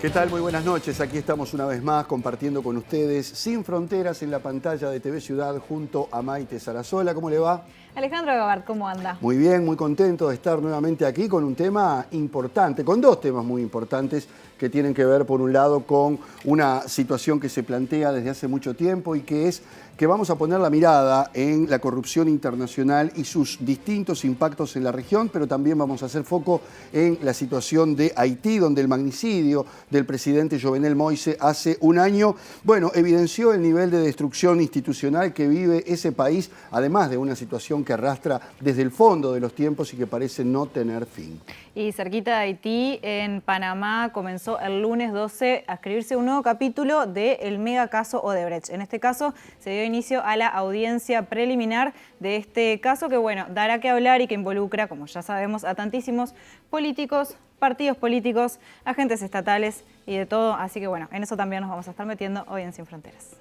¿Qué tal? Muy buenas noches. Aquí estamos una vez más compartiendo con ustedes Sin Fronteras en la pantalla de TV Ciudad junto a Maite Sarasola. ¿Cómo le va? Alejandro Gabart, ¿cómo anda? Muy bien, muy contento de estar nuevamente aquí con un tema importante, con dos temas muy importantes que tienen que ver, por un lado, con una situación que se plantea desde hace mucho tiempo y que es que vamos a poner la mirada en la corrupción internacional y sus distintos impactos en la región, pero también vamos a hacer foco en la situación de Haití, donde el magnicidio del presidente Jovenel Moïse hace un año, bueno, evidenció el nivel de destrucción institucional que vive ese país, además de una situación que arrastra desde el fondo de los tiempos y que parece no tener fin. Y cerquita de Haití, en Panamá, comenzó el lunes 12 a escribirse un nuevo capítulo del mega caso Odebrecht. En este caso se dio inicio a la audiencia preliminar de este caso que, bueno, dará que hablar y que involucra, como ya sabemos, a tantísimos políticos, partidos políticos, agentes estatales y de todo. Así que, bueno, en eso también nos vamos a estar metiendo hoy en Sin Fronteras.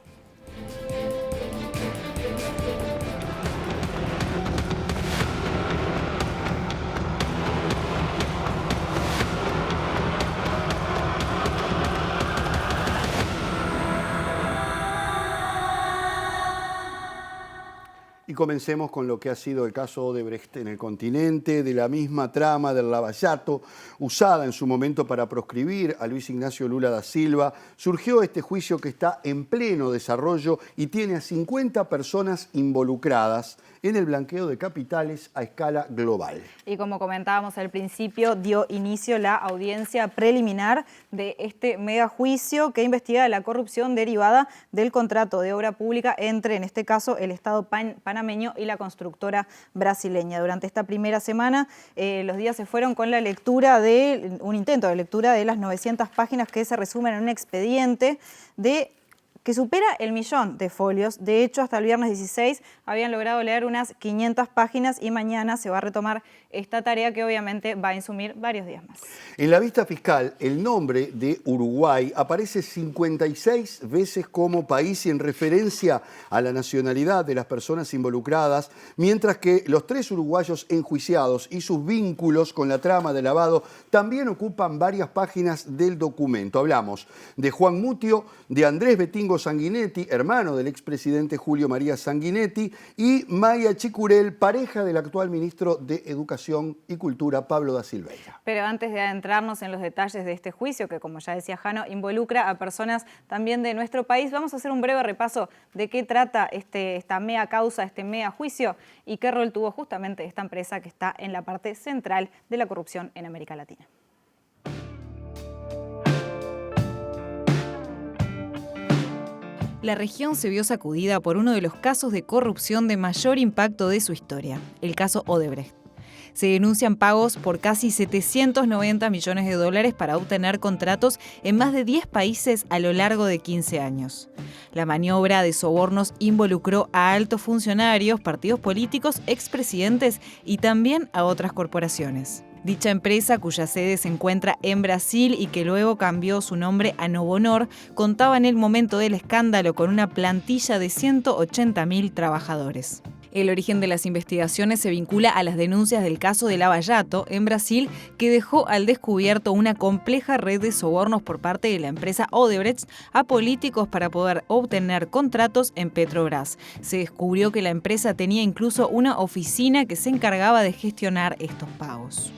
Y comencemos con lo que ha sido el caso Odebrecht en el continente, de la misma trama del lavallato usada en su momento para proscribir a Luis Ignacio Lula da Silva. Surgió este juicio que está en pleno desarrollo y tiene a 50 personas involucradas en el blanqueo de capitales a escala global. Y como comentábamos al principio, dio inicio la audiencia preliminar de este megajuicio que investiga la corrupción derivada del contrato de obra pública entre, en este caso, el Estado panameño y la constructora brasileña. Durante esta primera semana, los días se fueron con la lectura de un intento de lectura de las 900 páginas que se resumen en un expediente que supera el 1.000.000 de folios. De hecho, hasta el viernes 16 habían logrado leer unas 500 páginas y mañana se va a retomar esta tarea que obviamente va a insumir varios días más. En la vista fiscal, el nombre de Uruguay aparece 56 veces como país y en referencia a la nacionalidad de las personas involucradas, mientras que los 3 uruguayos enjuiciados y sus vínculos con la trama de lavado también ocupan varias páginas del documento. Hablamos de Juan Mutio, de Andrés Betingo Sanguinetti, hermano del expresidente Julio María Sanguinetti, y Maya Chicurel, pareja del actual ministro de Educación y Cultura, Pablo da Silveira. Pero antes de adentrarnos en los detalles de este juicio, que como ya decía Jano, involucra a personas también de nuestro país, vamos a hacer un breve repaso de qué trata esta mea causa, este mea juicio, y qué rol tuvo justamente esta empresa que está en la parte central de la corrupción en América Latina. La región se vio sacudida por uno de los casos de corrupción de mayor impacto de su historia, el caso Odebrecht. Se denuncian pagos por casi 790 millones de dólares para obtener contratos en más de 10 países a lo largo de 15 años. La maniobra de sobornos involucró a altos funcionarios, partidos políticos, expresidentes y también a otras corporaciones. Dicha empresa, cuya sede se encuentra en Brasil y que luego cambió su nombre a Novonor, contaba en el momento del escándalo con una plantilla de 180.000 trabajadores. El origen de las investigaciones se vincula a las denuncias del caso de Lava-Jato en Brasil, que dejó al descubierto una compleja red de sobornos por parte de la empresa Odebrecht a políticos para poder obtener contratos en Petrobras. Se descubrió que la empresa tenía incluso una oficina que se encargaba de gestionar estos pagos.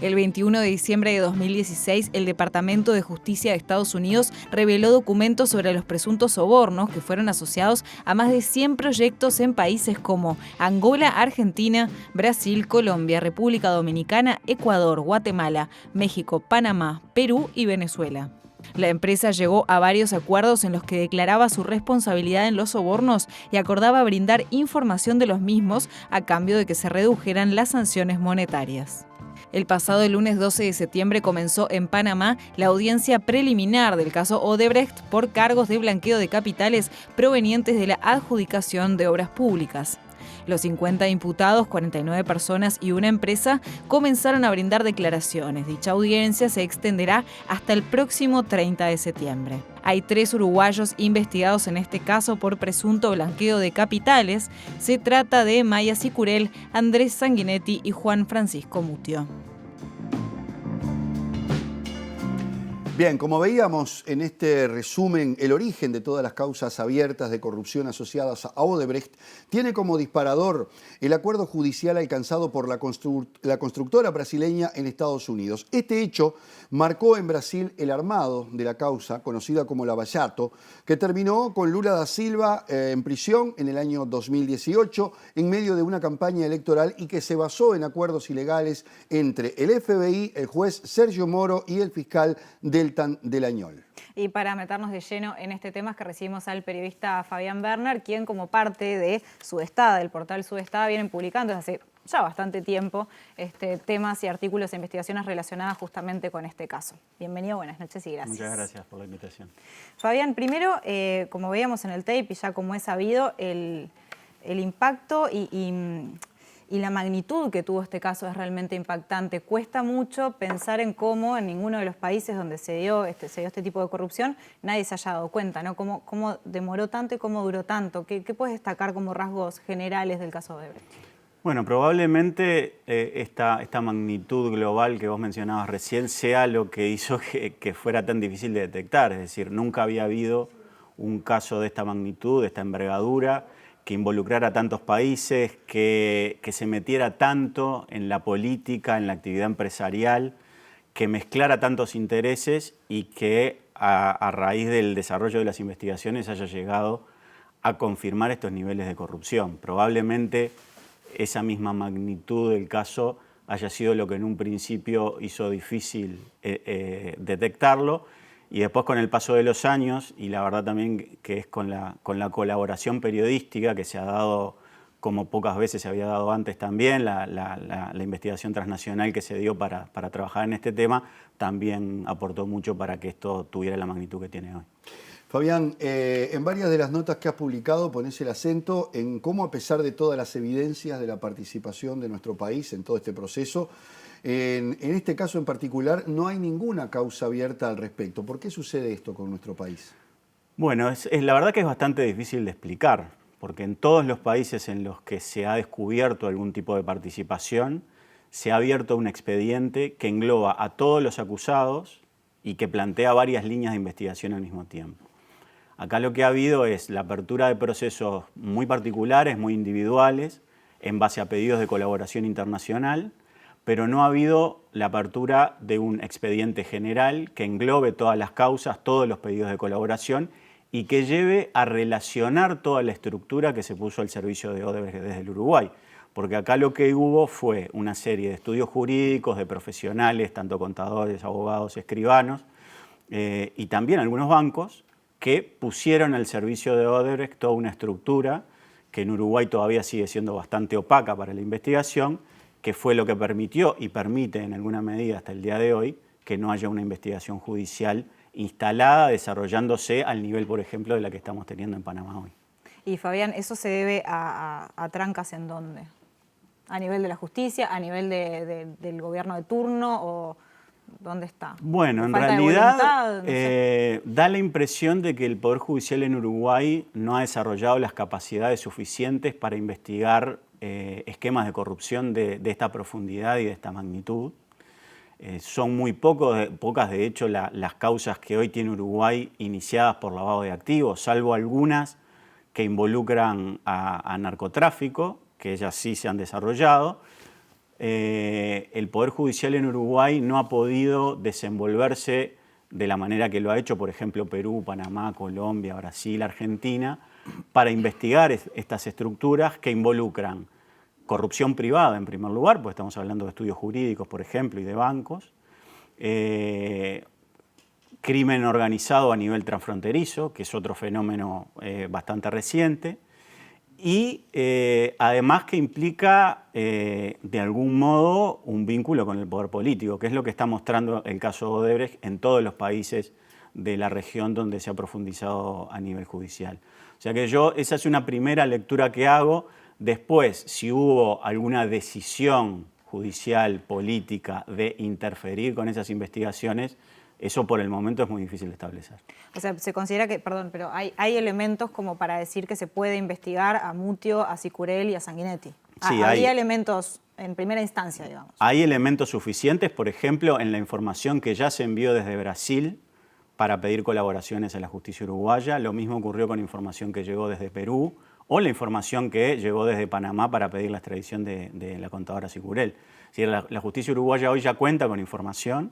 El 21 de diciembre de 2016, el Departamento de Justicia de Estados Unidos reveló documentos sobre los presuntos sobornos que fueron asociados a más de 100 proyectos en países como Angola, Argentina, Brasil, Colombia, República Dominicana, Ecuador, Guatemala, México, Panamá, Perú y Venezuela. La empresa llegó a varios acuerdos en los que declaraba su responsabilidad en los sobornos y acordaba brindar información de los mismos a cambio de que se redujeran las sanciones monetarias. El pasado lunes 12 de septiembre comenzó en Panamá la audiencia preliminar del caso Odebrecht por cargos de blanqueo de capitales provenientes de la adjudicación de obras públicas. Los 50 imputados, 49 personas y una empresa, comenzaron a brindar declaraciones. Dicha audiencia se extenderá hasta el próximo 30 de septiembre. Hay 3 uruguayos investigados en este caso por presunto blanqueo de capitales. Se trata de Maya Chicurel, Andrés Sanguinetti y Juan Francisco Mutio. Bien, como veíamos en este resumen, el origen de todas las causas abiertas de corrupción asociadas a Odebrecht tiene como disparador el acuerdo judicial alcanzado por la constructora brasileña en Estados Unidos. Este hecho marcó en Brasil el armado de la causa, conocida como Lava Jato, que terminó con Lula da Silva en prisión en el año 2018 en medio de una campaña electoral y que se basó en acuerdos ilegales entre el FBI, el juez Sergio Moro y el fiscal Deltan Delañol. Y para meternos de lleno en este tema es que recibimos al periodista Fabián Werner, quien como parte de Sudestada, del portal Sudestada, vienen publicando desde hace ya bastante tiempo temas y artículos e investigaciones relacionadas justamente con este caso. Bienvenido, buenas noches y gracias. Muchas gracias por la invitación. Fabián, primero, como veíamos en el tape y ya como es sabido, el impacto y la magnitud que tuvo este caso es realmente impactante. Cuesta mucho pensar en cómo en ninguno de los países donde se dio este tipo de corrupción nadie se haya dado cuenta, ¿no? Cómo demoró tanto y cómo duró tanto. ¿Qué puedes destacar como rasgos generales del caso Odebrecht? Bueno, probablemente esta magnitud global que vos mencionabas recién sea lo que hizo que fuera tan difícil de detectar. Es decir, nunca había habido un caso de esta magnitud, de esta envergadura, que involucrara a tantos países, que se metiera tanto en la política, en la actividad empresarial, que mezclara tantos intereses y que a raíz del desarrollo de las investigaciones haya llegado a confirmar estos niveles de corrupción. Probablemente esa misma magnitud del caso haya sido lo que en un principio hizo difícil detectarlo, y después con el paso de los años, y la verdad también que es con la colaboración periodística que se ha dado como pocas veces se había dado antes también, la investigación transnacional que se dio para trabajar en este tema, también aportó mucho para que esto tuviera la magnitud que tiene hoy. Fabián, en varias de las notas que has publicado pones el acento en cómo, a pesar de todas las evidencias de la participación de nuestro país en todo este proceso, en este caso en particular no hay ninguna causa abierta al respecto. ¿Por qué sucede esto con nuestro país? Bueno, la verdad que es bastante difícil de explicar, porque en todos los países en los que se ha descubierto algún tipo de participación, se ha abierto un expediente que engloba a todos los acusados y que plantea varias líneas de investigación al mismo tiempo. Acá lo que ha habido es la apertura de procesos muy particulares, muy individuales, en base a pedidos de colaboración internacional, pero no ha habido la apertura de un expediente general que englobe todas las causas, todos los pedidos de colaboración y que lleve a relacionar toda la estructura que se puso al servicio de Odebrecht desde el Uruguay. Porque acá lo que hubo fue una serie de estudios jurídicos, de profesionales, tanto contadores, abogados, escribanos, y también algunos bancos, que pusieron al servicio de Odebrecht toda una estructura que en Uruguay todavía sigue siendo bastante opaca para la investigación, que fue lo que permitió y permite en alguna medida hasta el día de hoy que no haya una investigación judicial instalada, desarrollándose al nivel, por ejemplo, de la que estamos teniendo en Panamá hoy. Y Fabián, ¿eso se debe a trancas en dónde? ¿A nivel de la justicia, a nivel del gobierno de turno o dónde está? Bueno, en ¿Falta de realidad voluntad? No sé. da la impresión de que el Poder Judicial en Uruguay no ha desarrollado las capacidades suficientes para investigar esquemas de corrupción de esta profundidad y de esta magnitud. Son muy pocas, de hecho, las causas que hoy tiene Uruguay iniciadas por lavado de activos, salvo algunas que involucran a narcotráfico, que ellas sí se han desarrollado. El Poder Judicial en Uruguay no ha podido desenvolverse de la manera que lo ha hecho, por ejemplo, Perú, Panamá, Colombia, Brasil, Argentina, para investigar estas estructuras que involucran corrupción privada en primer lugar, pues estamos hablando de estudios jurídicos, por ejemplo, y de bancos, crimen organizado a nivel transfronterizo, que es otro fenómeno bastante reciente, y además que implica de algún modo un vínculo con el poder político, que es lo que está mostrando el caso Odebrecht en todos los países de la región donde se ha profundizado a nivel judicial. O sea que esa es una primera lectura que hago. Después, si hubo alguna decisión judicial, política, de interferir con esas investigaciones, eso por el momento es muy difícil de establecer. O sea, se considera que, perdón, pero hay elementos como para decir que se puede investigar a Mutio, a Sicurel y a Sanguinetti. Sí, hay elementos en primera instancia, digamos. Hay elementos suficientes, por ejemplo, en la información que ya se envió desde Brasil para pedir colaboraciones a la justicia uruguaya. Lo mismo ocurrió con información que llegó desde Perú o la información que llegó desde Panamá para pedir la extradición de la contadora Sicurel. Es decir, la justicia uruguaya hoy ya cuenta con información,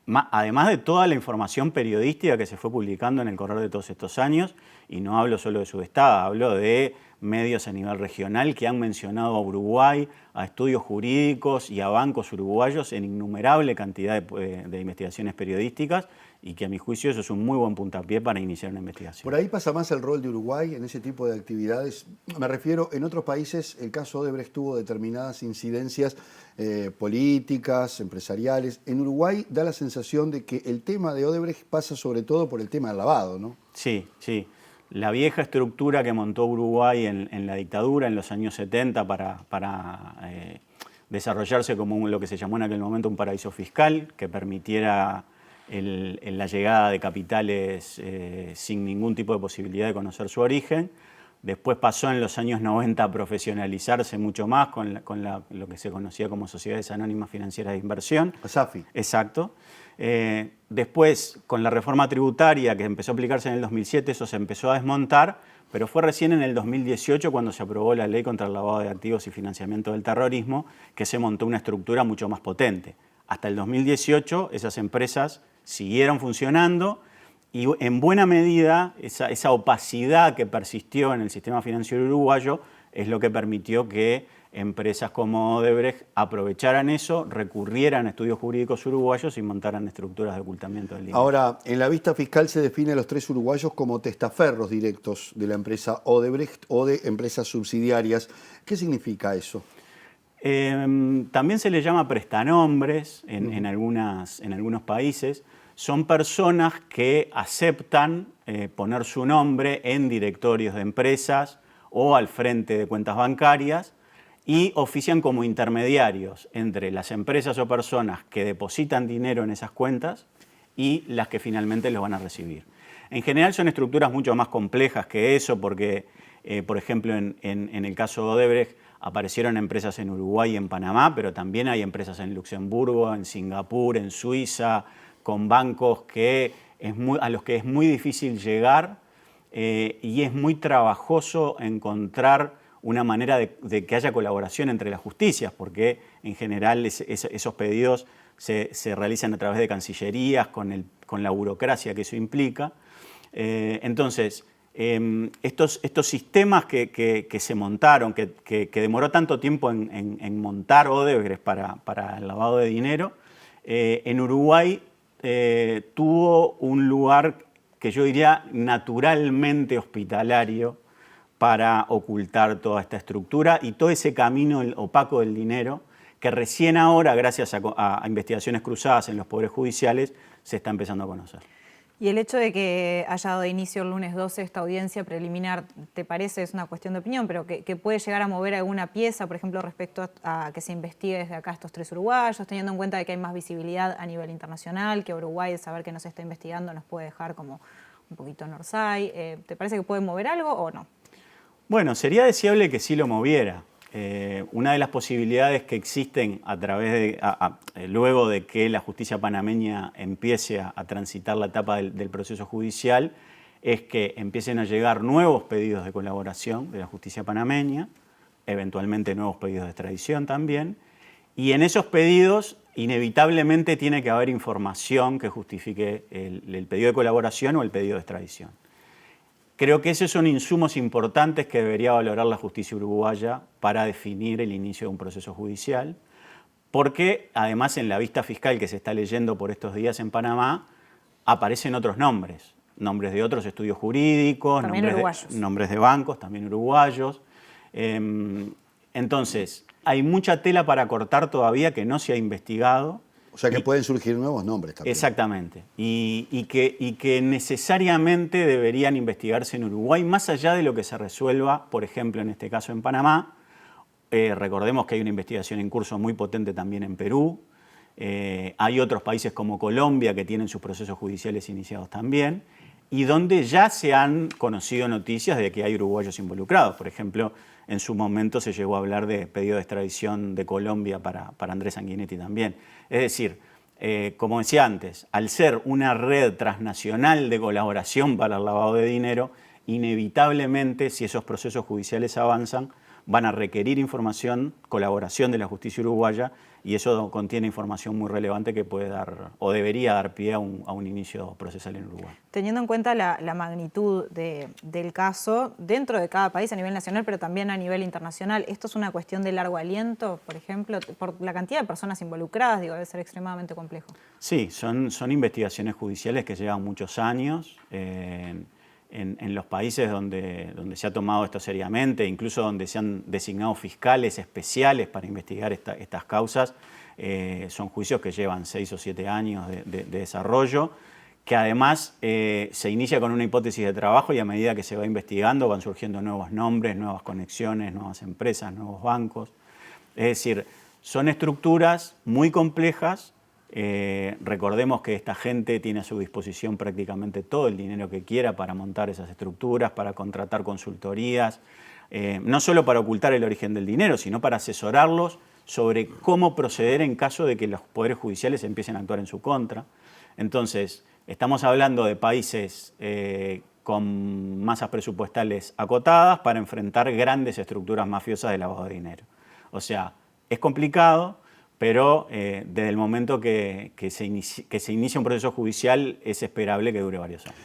además de toda la información periodística que se fue publicando en el correr de todos estos años, y no hablo solo de Sudestada, hablo de medios a nivel regional que han mencionado a Uruguay, a estudios jurídicos y a bancos uruguayos en innumerable cantidad de investigaciones periodísticas, y que a mi juicio eso es un muy buen puntapié para iniciar una investigación. Por ahí pasa más el rol de Uruguay en ese tipo de actividades. Me refiero, en otros países el caso Odebrecht tuvo determinadas incidencias políticas, empresariales. En Uruguay da la sensación de que el tema de Odebrecht pasa sobre todo por el tema del lavado, ¿no? Sí, sí. La vieja estructura que montó Uruguay en la dictadura en los años 70 para desarrollarse como lo que se llamó en aquel momento un paraíso fiscal, que permitiera la llegada de capitales sin ningún tipo de posibilidad de conocer su origen. Después pasó en los años 90 a profesionalizarse mucho más con lo que se conocía como Sociedades Anónimas Financieras de Inversión. SAFI. Exacto. Después, con la reforma tributaria que empezó a aplicarse en el 2007, eso se empezó a desmontar, pero fue recién en el 2018 cuando se aprobó la ley contra el lavado de activos y financiamiento del terrorismo que se montó una estructura mucho más potente. Hasta el 2018 esas empresas siguieron funcionando y en buena medida esa opacidad que persistió en el sistema financiero uruguayo es lo que permitió que empresas como Odebrecht aprovecharan eso, recurrieran a estudios jurídicos uruguayos y montaran estructuras de ocultamiento del dinero. Ahora, en la vista fiscal se define a los 3 uruguayos como testaferros directos de la empresa Odebrecht o de empresas subsidiarias. ¿Qué significa eso? También se le llama prestanombres en algunos países. Son personas que aceptan poner su nombre en directorios de empresas o al frente de cuentas bancarias y ofician como intermediarios entre las empresas o personas que depositan dinero en esas cuentas y las que finalmente los van a recibir. En general son estructuras mucho más complejas que eso porque, por ejemplo, en el caso de Odebrecht aparecieron empresas en Uruguay y en Panamá, pero también hay empresas en Luxemburgo, en Singapur, en Suiza, con bancos a los que es muy difícil llegar y es muy trabajoso encontrar una manera de que haya colaboración entre las justicias, porque en general esos pedidos se realizan a través de cancillerías, con la burocracia que eso implica. Entonces, estos sistemas que se montaron, que demoró tanto tiempo en montar Odebrecht para el lavado de dinero, en Uruguay tuvo un lugar que yo diría naturalmente hospitalario para ocultar toda esta estructura y todo ese camino opaco del dinero que recién ahora, gracias a investigaciones cruzadas en los poderes judiciales, se está empezando a conocer. Y el hecho de que haya dado inicio el lunes 12 esta audiencia preliminar, ¿te parece? Es una cuestión de opinión, pero que puede llegar a mover alguna pieza, por ejemplo, respecto a que se investigue desde acá estos 3 uruguayos, teniendo en cuenta de que hay más visibilidad a nivel internacional, que Uruguay, de saber que no se está investigando, nos puede dejar como un poquito en Orsay? ¿Te parece que puede mover algo o no? Bueno, sería deseable que sí lo moviera. Una de las posibilidades que existen luego de que la justicia panameña empiece a transitar la etapa del proceso judicial es que empiecen a llegar nuevos pedidos de colaboración de la justicia panameña, eventualmente nuevos pedidos de extradición también, y en esos pedidos inevitablemente tiene que haber información que justifique el pedido de colaboración o el pedido de extradición. Creo que esos son insumos importantes que debería valorar la justicia uruguaya para definir el inicio de un proceso judicial, porque además en la vista fiscal que se está leyendo por estos días en Panamá aparecen otros nombres de otros estudios jurídicos, nombres de bancos, también uruguayos. Entonces, hay mucha tela para cortar todavía que no se ha investigado. O sea que pueden surgir nuevos nombres también. Exactamente. Y que necesariamente deberían investigarse en Uruguay, más allá de lo que se resuelva, por ejemplo, en este caso en Panamá. Recordemos que hay una investigación en curso muy potente también en Perú. Hay otros países como Colombia que tienen sus procesos judiciales iniciados también, y donde ya se han conocido noticias de que hay uruguayos involucrados. Por ejemplo, en su momento se llegó a hablar de pedido de extradición de Colombia para Andrés Sanguinetti también. Es decir, como decía antes, al ser una red transnacional de colaboración para el lavado de dinero, inevitablemente, si esos procesos judiciales avanzan, van a requerir información, colaboración de la justicia uruguaya, y eso contiene información muy relevante que puede dar o debería dar pie a un inicio procesal en Uruguay. Teniendo en cuenta la magnitud del caso dentro de cada país a nivel nacional, pero también a nivel internacional, ¿esto es una cuestión de largo aliento, por ejemplo, por la cantidad de personas involucradas? Digo, debe ser extremadamente complejo. Sí, son investigaciones judiciales que llevan muchos años. En los países donde se ha tomado esto seriamente, incluso donde se han designado fiscales especiales para investigar estas causas, son juicios que llevan 6 o 7 años de desarrollo, que además se inicia con una hipótesis de trabajo y a medida que se va investigando van surgiendo nuevos nombres, nuevas conexiones, nuevas empresas, nuevos bancos. Es decir, son estructuras muy complejas. Recordemos que esta gente tiene a su disposición prácticamente todo el dinero que quiera para montar esas estructuras, para contratar consultorías, no solo para ocultar el origen del dinero, sino para asesorarlos sobre cómo proceder en caso de que los poderes judiciales empiecen a actuar en su contra. Entonces, estamos hablando de países con masas presupuestales acotadas para enfrentar grandes estructuras mafiosas de lavado de dinero. O sea, es complicado, pero desde el momento que se inicia un proceso judicial es esperable que dure varios años.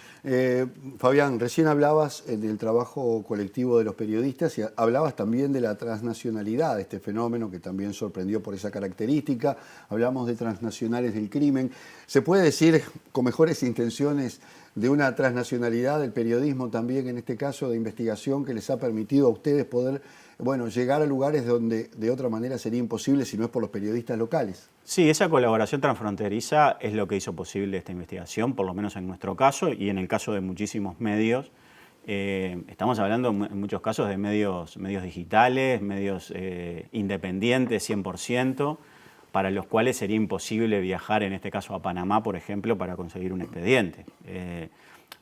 Fabián, recién hablabas del trabajo colectivo de los periodistas y hablabas también de la transnacionalidad de este fenómeno que también sorprendió por esa característica. Hablamos de transnacionales del crimen. ¿Se puede decir, con mejores intenciones, de una transnacionalidad del periodismo también, en este caso de investigación, que les ha permitido a ustedes poder llegar a lugares donde de otra manera sería imposible si no es por los periodistas locales? Sí, esa colaboración transfronteriza es lo que hizo posible esta investigación, por lo menos en nuestro caso y en el caso de muchísimos medios. Estamos hablando en muchos casos de medios digitales, medios independientes 100%, para los cuales sería imposible viajar, en este caso a Panamá, por ejemplo, para conseguir un expediente.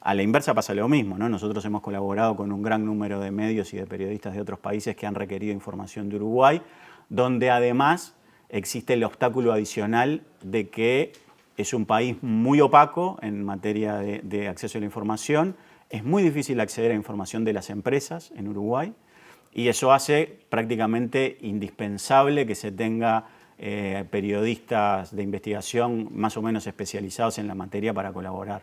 A la inversa pasa lo mismo, ¿no? Nosotros hemos colaborado con un gran número de medios y de periodistas de otros países que han requerido información de Uruguay, donde además existe el obstáculo adicional de que es un país muy opaco en materia de acceso a la información. Es muy difícil acceder a información de las empresas en Uruguay y eso hace prácticamente indispensable que se tenga periodistas de investigación más o menos especializados en la materia para colaborar.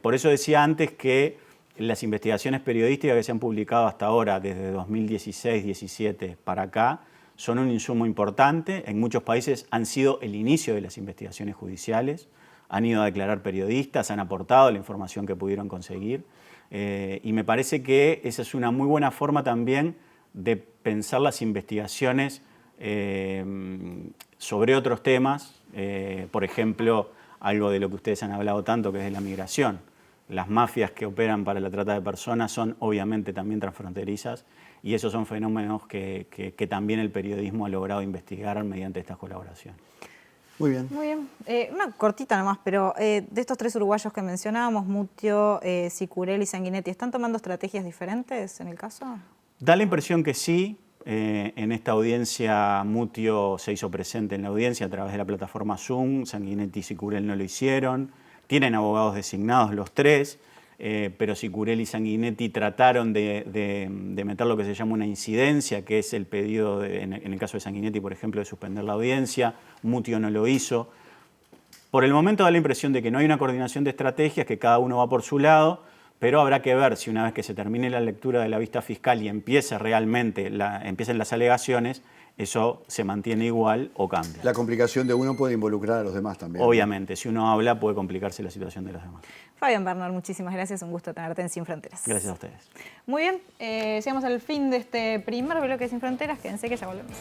Por eso decía antes que las investigaciones periodísticas que se han publicado hasta ahora, desde 2016-17 para acá, son un insumo importante. En muchos países han sido el inicio de las investigaciones judiciales, han ido a declarar periodistas, han aportado la información que pudieron conseguir. Y me parece que esa es una muy buena forma también de pensar las investigaciones sobre otros temas, por ejemplo, algo de lo que ustedes han hablado tanto, que es de la migración. Las mafias que operan para la trata de personas son obviamente también transfronterizas y esos son fenómenos que también el periodismo ha logrado investigar mediante esta colaboración. Muy bien. Muy bien. Una cortita nomás, pero de estos 3 uruguayos que mencionábamos, Mutio, Sicurel y Sanguinetti, ¿están tomando estrategias diferentes en el caso? Da la impresión que sí. En esta audiencia Mutio se hizo presente en la audiencia a través de la plataforma Zoom, Sanguinetti y Sicurel no lo hicieron, tienen abogados designados los 3, pero Sicurel y Sanguinetti trataron de meter lo que se llama una incidencia, que es el pedido, en el caso de Sanguinetti, por ejemplo, de suspender la audiencia. Mutio no lo hizo. Por el momento da la impresión de que no hay una coordinación de estrategias, que cada uno va por su lado, pero habrá que ver si una vez que se termine la lectura de la vista fiscal y empiecen las alegaciones, eso se mantiene igual o cambia. La complicación de uno puede involucrar a los demás también. Obviamente, si uno habla puede complicarse la situación de los demás. Fabián Bernal, muchísimas gracias, un gusto tenerte en Sin Fronteras. Gracias a ustedes. Muy bien, llegamos al fin de este primer bloque de Sin Fronteras, quédense que ya volvemos.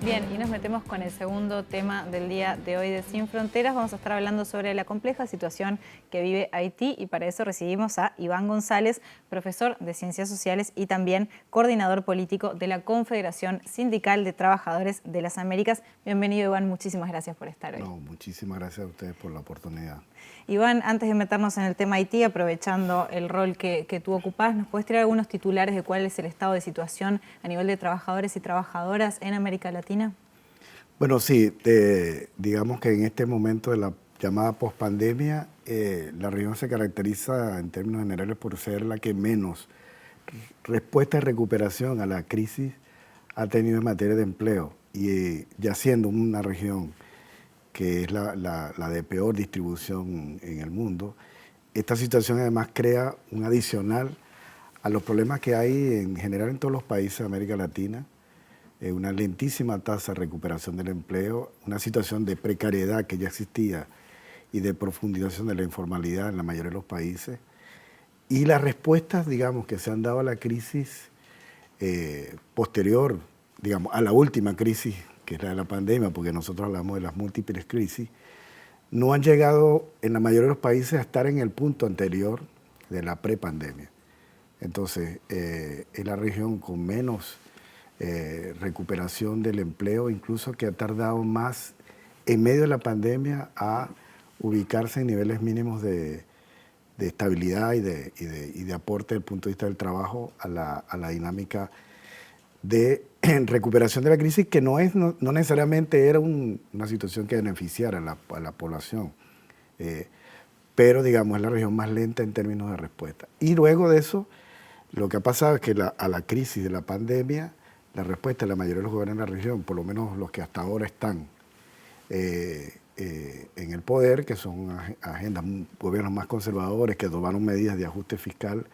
Bien, y nos metemos con el segundo tema del día de hoy de Sin Fronteras. Vamos a estar hablando sobre la compleja situación que vive Haití y para eso recibimos a Iván González, profesor de Ciencias Sociales y también coordinador político de la Confederación Sindical de Trabajadores de las Américas. Bienvenido, Iván, muchísimas gracias por estar hoy. No, muchísimas gracias a ustedes por la oportunidad. Iván, antes de meternos en el tema Haití, aprovechando el rol que tú ocupás, ¿nos puedes traer algunos titulares de cuál es el estado de situación a nivel de trabajadores y trabajadoras en América Latina? Bueno, sí, digamos que en este momento de la llamada pospandemia, la región se caracteriza en términos generales por ser la que menos respuesta y recuperación a la crisis ha tenido en materia de empleo, y ya siendo una región que es la de peor distribución en el mundo, esta situación además crea un adicional a los problemas que hay en general en todos los países de América Latina, una lentísima tasa de recuperación del empleo, una situación de precariedad que ya existía y de profundización de la informalidad en la mayoría de los países, y las respuestas, digamos, que se han dado a la crisis posterior, digamos, a la última crisis, que es la de la pandemia, porque nosotros hablamos de las múltiples crisis, no han llegado en la mayoría de los países a estar en el punto anterior de la prepandemia. Entonces, es la región con menos recuperación del empleo, incluso que ha tardado más en medio de la pandemia a ubicarse en niveles mínimos de estabilidad y de aporte desde el punto de vista del trabajo a la dinámica de recuperación de la crisis, que no necesariamente era una situación que beneficiara a la población, pero digamos es la región más lenta en términos de respuesta. Y luego de eso, lo que ha pasado es que a la crisis de la pandemia, la respuesta de la mayoría de los gobiernos de la región, por lo menos los que hasta ahora están en el poder, que son gobiernos más conservadores, que tomaron medidas de ajuste fiscal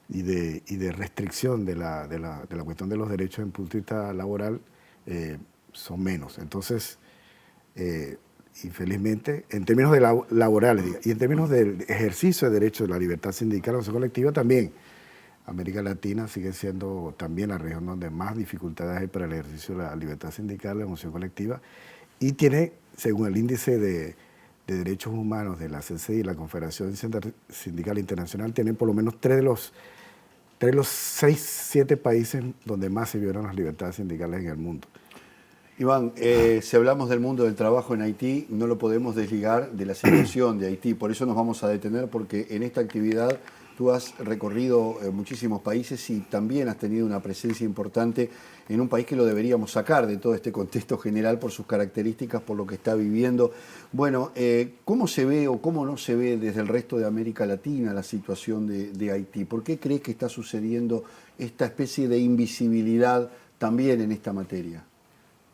y de restricción de la cuestión de los derechos en punto de vista laboral, son menos. Entonces, infelizmente, en términos laborales y en términos del ejercicio de derechos de la libertad sindical, la negociación colectiva, también América Latina sigue siendo también la región donde más dificultades hay para el ejercicio de la libertad sindical, la negociación colectiva, y tiene, según el índice de derechos humanos de la CCI y la Confederación Sindical Internacional, tienen por lo menos tres de los 6, 7 países donde más se violan las libertades sindicales en el mundo. Iván, si hablamos del mundo del trabajo en Haití, no lo podemos desligar de la situación de Haití. Por eso nos vamos a detener, porque en esta actividad tú has recorrido muchísimos países y también has tenido una presencia importante en un país que lo deberíamos sacar de todo este contexto general por sus características, por lo que está viviendo. Bueno, ¿cómo se ve o cómo no se ve desde el resto de América Latina la situación de Haití? ¿Por qué crees que está sucediendo esta especie de invisibilidad también en esta materia?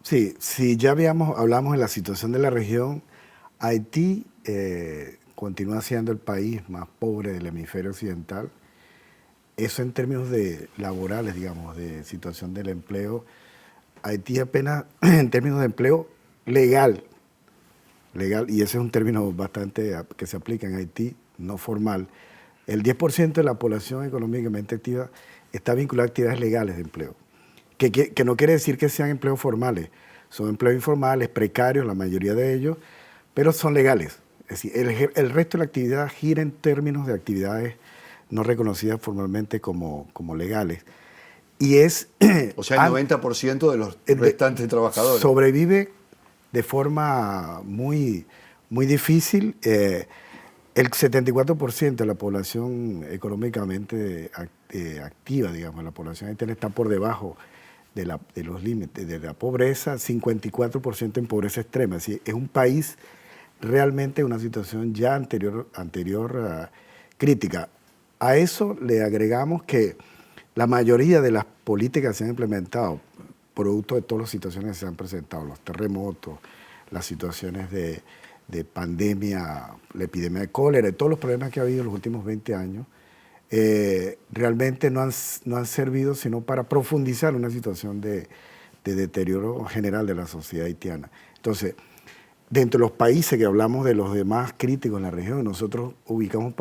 Sí, ya hablamos de la situación de la región. Haití continúa siendo el país más pobre del hemisferio occidental. Eso en términos laborales, digamos, de situación del empleo. Haití apenas, en términos de empleo legal, y ese es un término bastante que se aplica en Haití, no formal, el 10% de la población económicamente activa está vinculada a actividades legales de empleo. Que no quiere decir que sean empleos formales, son empleos informales, precarios, la mayoría de ellos, pero son legales. Es decir, el resto de la actividad gira en términos de actividades no reconocidas formalmente como legales. Y es... O sea, el 90% de los restantes trabajadores. Sobrevive de forma muy, muy difícil. El 74% de la población económicamente activa, digamos, la población haitiana está por debajo de los límites de la pobreza, 54% en pobreza extrema. Es decir, es un país realmente en una situación ya anterior crítica. A eso le agregamos que la mayoría de las políticas que se han implementado, producto de todas las situaciones que se han presentado, los terremotos, las situaciones de pandemia, la epidemia de cólera, y todos los problemas que ha habido en los últimos 20 años, realmente no han servido sino para profundizar una situación de deterioro general de la sociedad haitiana. Entonces, dentro de los países que hablamos de los demás críticos en la región, nosotros ubicamos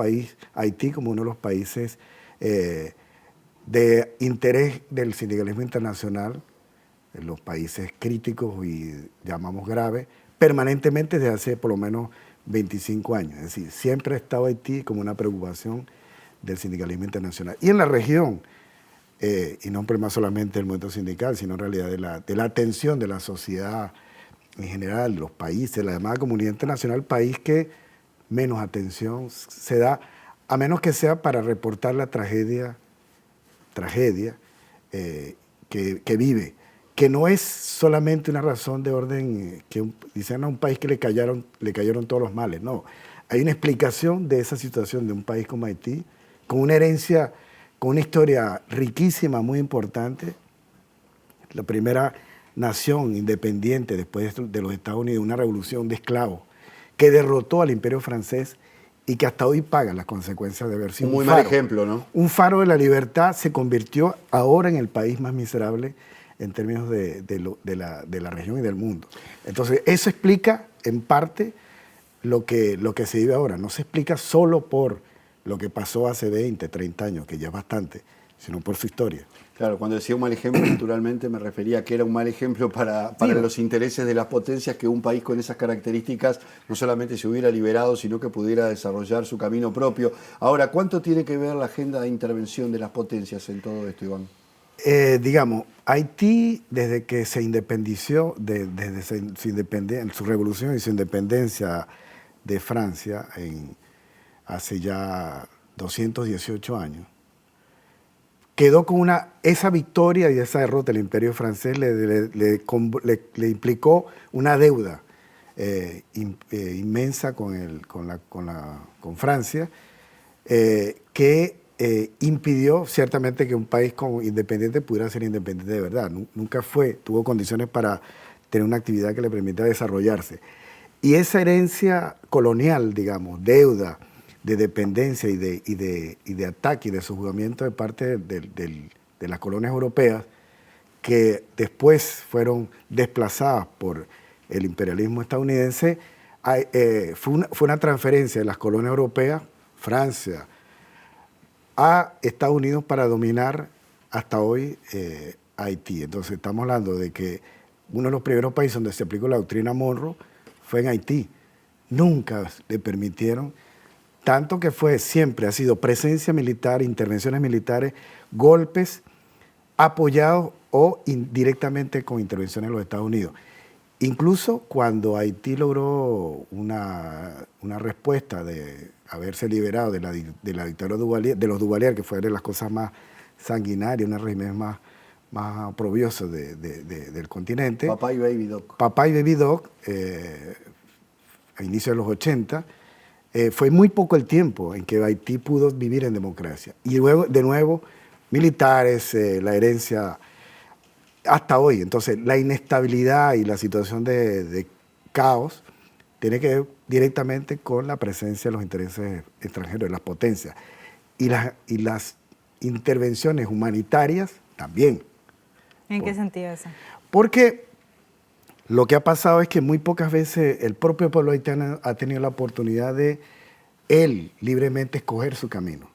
Haití como uno de los países de interés del sindicalismo internacional en los países críticos y llamamos graves, permanentemente desde hace por lo menos 25 años. Es decir, siempre ha estado Haití como una preocupación del sindicalismo internacional. Y en la región, y no un problema solamente del movimiento sindical, sino en realidad de la atención de la sociedad en general, los países, la llamada comunidad internacional, país que menos atención se da, a menos que sea para reportar la tragedia que vive, que no es solamente una razón de orden, que dicen a un país que le cayeron todos los males, no. Hay una explicación de esa situación de un país como Haití, con una herencia, con una historia riquísima, muy importante. La primera nación independiente después de los Estados Unidos, una revolución de esclavos que derrotó al Imperio francés y que hasta hoy paga las consecuencias de haber sido un mal ejemplo, ¿no? Un faro de la libertad. Se convirtió ahora en el país más miserable en términos de la región y del mundo. Entonces, eso explica en parte lo que se vive ahora. No se explica solo por lo que pasó hace 20, 30 años, que ya es bastante, sino por su historia. Claro, cuando decía un mal ejemplo, naturalmente me refería a que era un mal ejemplo para los intereses de las potencias, que un país con esas características no solamente se hubiera liberado, sino que pudiera desarrollar su camino propio. Ahora, ¿cuánto tiene que ver la agenda de intervención de las potencias en todo esto, Iván? Digamos, Haití, desde que se independizó, su revolución y su independencia de Francia, hace ya 218 años, quedó con esa victoria y esa derrota del Imperio francés le implicó una deuda inmensa con Francia, que impidió ciertamente que un país independiente pudiera ser independiente de verdad. Nunca tuvo condiciones para tener una actividad que le permitiera desarrollarse. Y esa herencia colonial, digamos, deuda, de dependencia y de ataque y de subjugamiento de parte de las colonias europeas, que después fueron desplazadas por el imperialismo estadounidense, fue una transferencia de las colonias europeas, Francia, a Estados Unidos para dominar hasta hoy Haití. Entonces estamos hablando de que uno de los primeros países donde se aplicó la doctrina Monroe fue en Haití. Nunca le permitieron, tanto que siempre ha sido presencia militar, intervenciones militares, golpes apoyados o directamente con intervenciones de los Estados Unidos. Incluso cuando Haití logró una respuesta de haberse liberado de la dictadura de los Duvalier, que fue de las cosas más sanguinarias, una régimen más oprobioso del continente. Papá y Baby Doc. Papá y Baby Doc, a inicios de los 80, fue muy poco el tiempo en que Haití pudo vivir en democracia. Y luego, de nuevo, militares, la herencia hasta hoy. Entonces, la inestabilidad y la situación de caos tiene que ver directamente con la presencia de los intereses extranjeros, de las potencias. Y las intervenciones humanitarias también. ¿En qué sentido eso? Porque lo que ha pasado es que muy pocas veces el propio pueblo haitiano ha tenido la oportunidad de él libremente escoger su camino.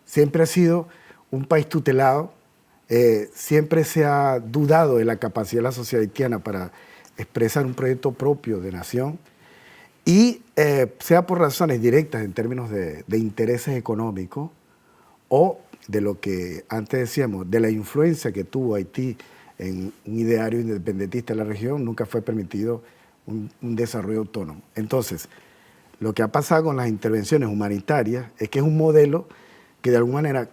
Siempre ha sido un país tutelado, siempre se ha dudado de la capacidad de la sociedad haitiana para expresar un proyecto propio de nación, y sea por razones directas en términos de intereses económicos o de lo que antes decíamos, de la influencia que tuvo Haití en un ideario independentista de la región, nunca fue permitido un desarrollo autónomo. Entonces, lo que ha pasado con las intervenciones humanitarias es que es un modelo que de alguna manera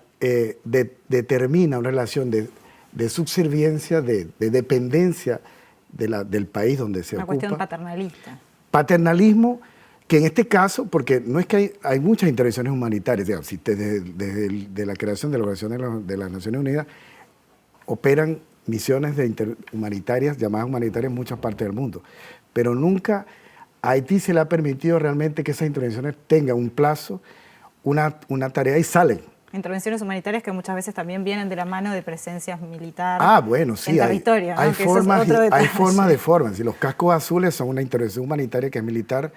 determina una relación de subserviencia, de dependencia del país donde se ocupa. Una cuestión paternalista. Paternalismo, que en este caso, porque no es que hay muchas intervenciones humanitarias, digamos, desde la creación de la Organización de las Naciones Unidas, operan misiones humanitarias, llamadas humanitarias en muchas partes del mundo, pero nunca a Haití se le ha permitido realmente que esas intervenciones tengan un plazo, una tarea y salen. Intervenciones humanitarias que muchas veces también vienen de la mano de presencias militares. Ah, bueno, sí. En territorio, hay ¿no? formas de formas. Si los cascos azules son una intervención humanitaria que es militar,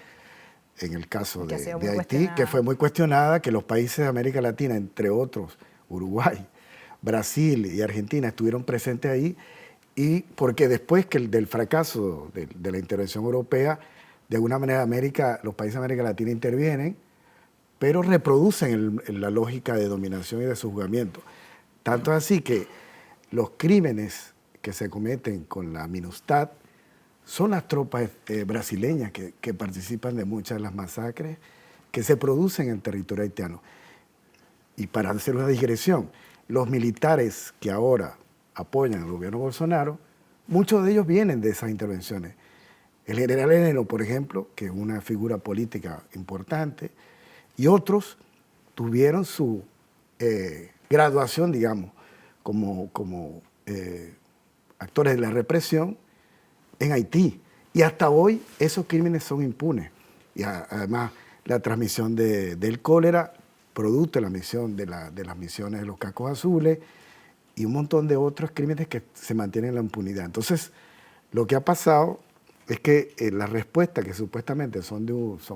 en el caso de Haití, que fue muy cuestionada, que los países de América Latina, entre otros, Uruguay, Brasil y Argentina, estuvieron presentes ahí, Y porque después del fracaso de la intervención europea, de alguna manera los países de América Latina intervienen, pero reproducen la lógica de dominación y de subjugamiento. Tanto es así que los crímenes que se cometen con la MINUSTAH son las tropas brasileñas que participan de muchas de las masacres que se producen en el territorio haitiano. Y para hacer una digresión, los militares que ahora apoyan al gobierno Bolsonaro, muchos de ellos vienen de esas intervenciones. El general Eneno, por ejemplo, que es una figura política importante, y otros tuvieron su graduación, digamos, como actores de la represión en Haití. Y hasta hoy esos crímenes son impunes. Y además la transmisión del cólera, producto de la misión de las misiones de los Cacos Azules y un montón de otros crímenes que se mantienen en la impunidad. Entonces, lo que ha pasado es que las respuestas que supuestamente son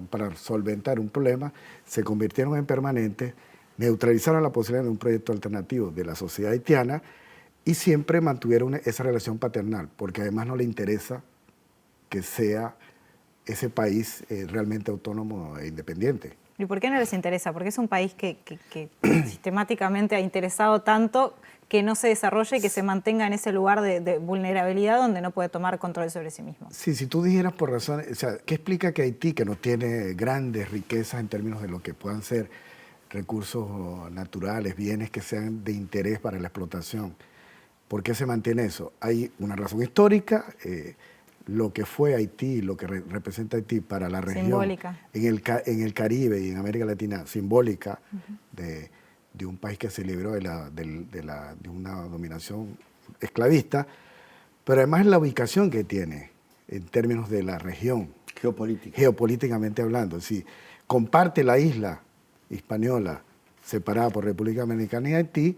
para solventar un problema se convirtieron en permanentes, neutralizaron la posibilidad de un proyecto alternativo de la sociedad haitiana y siempre mantuvieron esa relación paternal, porque además no le interesa que sea ese país realmente autónomo e independiente. ¿Y por qué no les interesa? Porque es un país que sistemáticamente ha interesado tanto que no se desarrolle y que se mantenga en ese lugar de vulnerabilidad donde no puede tomar control sobre sí mismo. Sí, si tú dijeras por razones, o sea, ¿qué explica que Haití, que no tiene grandes riquezas en términos de lo que puedan ser recursos naturales, bienes que sean de interés para la explotación, ¿por qué se mantiene eso? Hay una razón histórica, lo que fue Haití, lo que representa Haití para la región, simbólica, en el Caribe y en América Latina, simbólica, de un país que se libró de una dominación esclavista, pero además la ubicación que tiene en términos de la región, geopolíticamente hablando. Sí, comparte la isla Hispaniola separada por República Dominicana y Haití,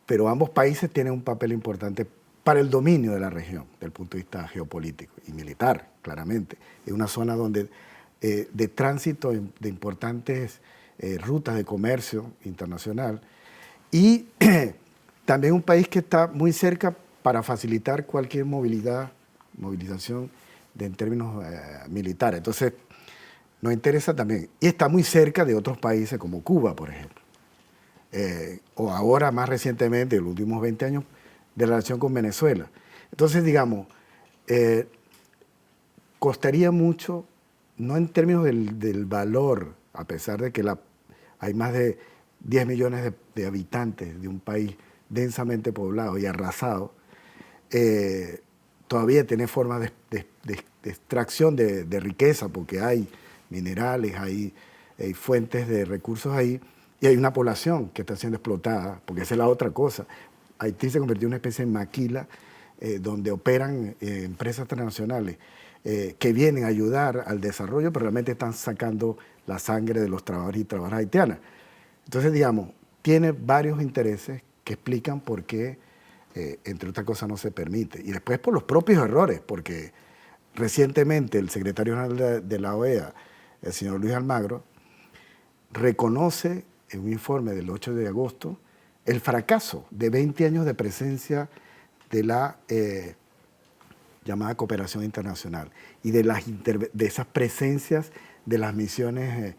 pero ambos países tienen un papel importante para el dominio de la región, desde el punto de vista geopolítico y militar, claramente. Es una zona donde de tránsito de importantes rutas de comercio internacional y también un país que está muy cerca para facilitar cualquier movilización en términos militares. Entonces, nos interesa también. Y está muy cerca de otros países como Cuba, por ejemplo. O ahora, más recientemente, en los últimos 20 años, de relación con Venezuela. Entonces, digamos, costaría mucho, no en términos del valor, a pesar de que hay más de 10 millones de habitantes de un país densamente poblado y arrasado, todavía tiene formas de extracción de riqueza, porque hay minerales, hay fuentes de recursos ahí, y hay una población que está siendo explotada, porque esa es la otra cosa. Haití se convirtió en una especie de maquila donde operan empresas transnacionales que vienen a ayudar al desarrollo, pero realmente están sacando la sangre de los trabajadores y trabajadoras haitianas. Entonces, digamos, tiene varios intereses que explican por qué, entre otras cosas, no se permite. Y después por los propios errores, porque recientemente el secretario general de la OEA, el señor Luis Almagro, reconoce en un informe del 8 de agosto el fracaso de 20 años de presencia de la llamada cooperación internacional y de esas presencias de las misiones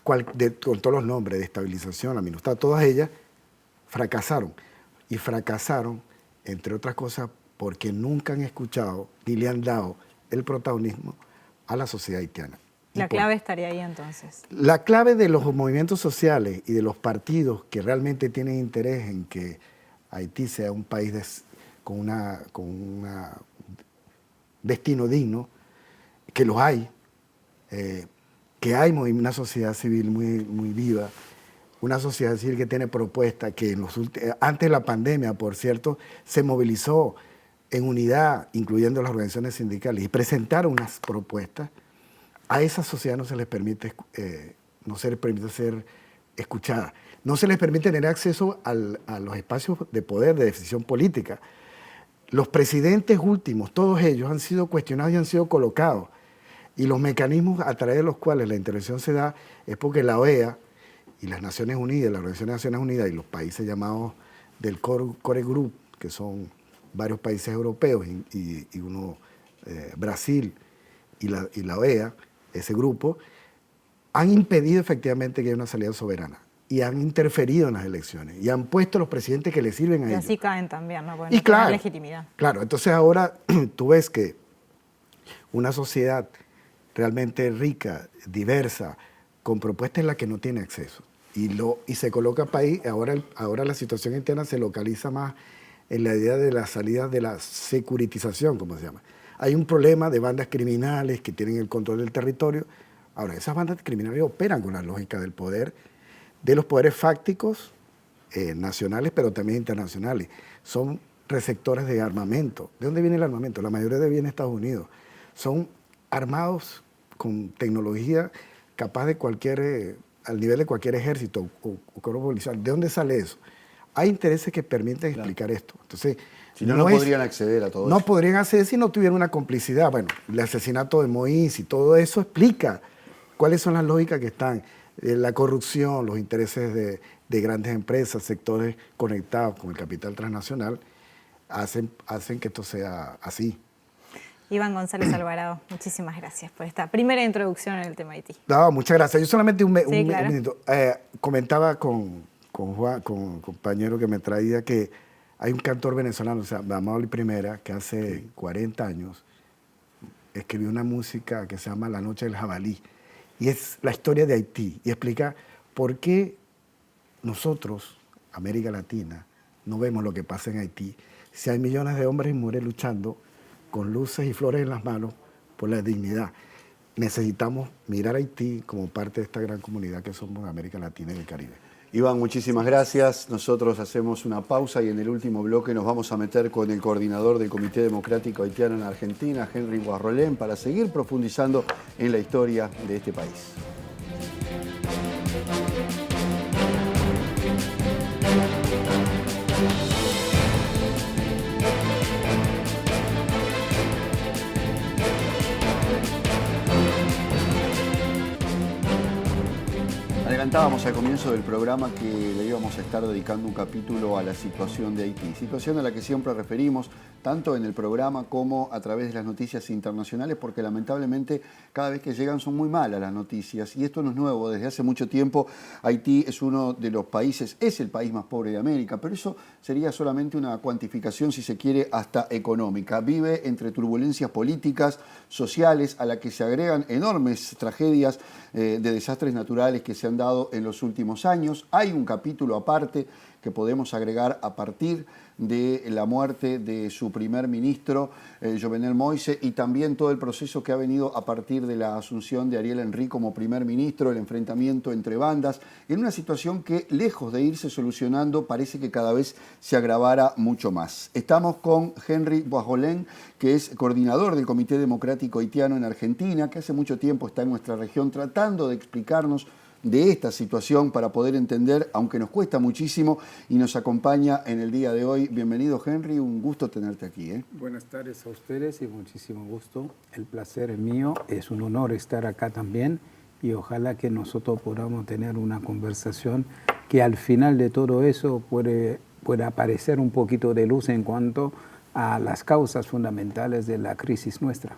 con todos los nombres de estabilización, la MINUSTAH, todas ellas fracasaron. Y fracasaron, entre otras cosas, porque nunca han escuchado ni le han dado el protagonismo a la sociedad haitiana. La clave estaría ahí entonces. La clave de los movimientos sociales y de los partidos que realmente tienen interés en que Haití sea un país con un destino digno, que los hay, que hay una sociedad civil muy viva, una sociedad civil que tiene propuestas, que antes de la pandemia, por cierto, se movilizó en unidad, incluyendo las organizaciones sindicales, y presentaron unas propuestas. A esa sociedad no se les permite ser escuchada. No se les permite tener acceso a los espacios de poder, de decisión política. Los presidentes últimos, todos ellos, han sido cuestionados y han sido colocados. Y los mecanismos a través de los cuales la intervención se da es porque la OEA y las Naciones Unidas, la Organización de Naciones Unidas y los países llamados del Core Group, que son varios países europeos y uno, Brasil y la OEA, ese grupo, han impedido efectivamente que haya una salida soberana y han interferido en las elecciones y han puesto los presidentes que les sirven a ellos. Y así caen también, ¿no? Porque Y no claro, tienen legitimidad. Claro, entonces ahora tú ves que una sociedad realmente rica, diversa, con propuestas en las que no tiene acceso, y se coloca país, ahora la situación interna se localiza más en la idea de la salida de la securitización, como se llama. Hay un problema de bandas criminales que tienen el control del territorio. Ahora, esas bandas criminales operan con la lógica del poder, de los poderes fácticos nacionales, pero también internacionales. Son receptores de armamento. ¿De dónde viene el armamento? La mayoría viene de Estados Unidos. Son armados con tecnología capaz de al nivel de cualquier ejército o cuerpo policial. ¿De dónde sale eso? Hay intereses que permiten explicar esto. Entonces, si no, no podrían acceder a todo eso. No podrían acceder si no tuvieran una complicidad. Bueno, el asesinato de Moïse y todo eso explica cuáles son las lógicas que están. La corrupción, los intereses de grandes empresas, sectores conectados con el capital transnacional, hacen que esto sea así. Iván González Alvarado, muchísimas gracias por esta primera introducción en el tema Haití. No, muchas gracias. Yo solamente un claro. minuto. Comentaba con Juan, con un compañero que me traía, que hay un cantor venezolano, o sea, Mauli Primera, que hace 40 años escribió una música que se llama La Noche del Jabalí, y es la historia de Haití, y explica por qué nosotros, América Latina, no vemos lo que pasa en Haití, si hay millones de hombres y mujeres luchando con luces y flores en las manos por la dignidad. Necesitamos mirar a Haití como parte de esta gran comunidad que somos América Latina y el Caribe. Iván, muchísimas gracias. Nosotros hacemos una pausa y en el último bloque nos vamos a meter con el coordinador del Comité Democrático Haitiano en Argentina, Henry Boisrolén, para seguir profundizando en la historia de este país. Adelantábamos al comienzo del programa que le íbamos a estar dedicando un capítulo a la situación de Haití, situación a la que siempre referimos, tanto en el programa como a través de las noticias internacionales, porque lamentablemente cada vez que llegan son muy malas las noticias, y esto no es nuevo. Desde hace mucho tiempo Haití es uno de los países, es el país más pobre de América, pero eso sería solamente una cuantificación, si se quiere, hasta económica. Vive entre turbulencias políticas, sociales, a la que se agregan enormes tragedias de desastres naturales que se han dado en los últimos años. Hay un capítulo aparte que podemos agregar a partir de la muerte de su primer ministro, Jovenel Moïse, y también todo el proceso que ha venido a partir de la asunción de Ariel Henry como primer ministro, el enfrentamiento entre bandas, en una situación que, lejos de irse solucionando, parece que cada vez se agravara mucho más. Estamos con Henry Boisrolén, que es coordinador del Comité Democrático Haitiano en Argentina, que hace mucho tiempo está en nuestra región tratando de explicarnos de esta situación para poder entender, aunque nos cuesta muchísimo, y nos acompaña en el día de hoy. Bienvenido, Henry, un gusto tenerte aquí. Buenas tardes a ustedes y muchísimo gusto. El placer es mío, es un honor estar acá también, y ojalá que nosotros podamos tener una conversación que al final de todo eso pueda aparecer un poquito de luz en cuanto a las causas fundamentales de la crisis nuestra.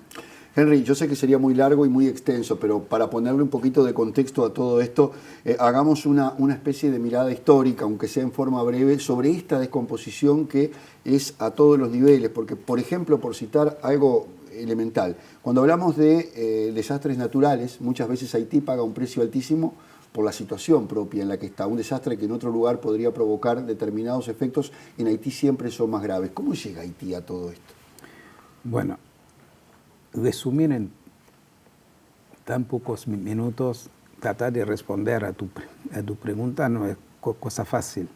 Henry, yo sé que sería muy largo y muy extenso, pero para ponerle un poquito de contexto a todo esto, hagamos una especie de mirada histórica, aunque sea en forma breve, sobre esta descomposición que es a todos los niveles. Porque, por ejemplo, por citar algo elemental, cuando hablamos de desastres naturales, muchas veces Haití paga un precio altísimo por la situación propia en la que está. Un desastre que en otro lugar podría provocar determinados efectos, en Haití siempre son más graves. ¿Cómo llega Haití a todo esto? Bueno, resumir en tan pocos minutos, tratar de responder a tu pregunta no es cosa fácil.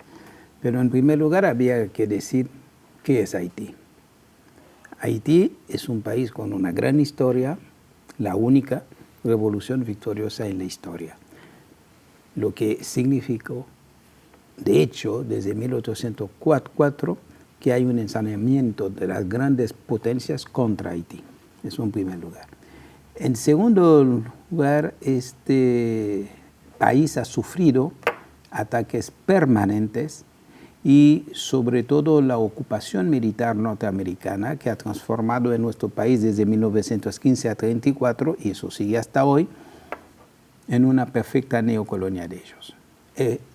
Pero en primer lugar había que decir qué es Haití. Haití es un país con una gran historia, la única revolución victoriosa en la historia. Lo que significó, de hecho, desde 1804, que hay un ensañamiento de las grandes potencias contra Haití. Eso en primer lugar. En segundo lugar, este país ha sufrido ataques permanentes y sobre todo la ocupación militar norteamericana que ha transformado en nuestro país desde 1915 a 1934, y eso sigue hasta hoy, en una perfecta neocolonia de ellos.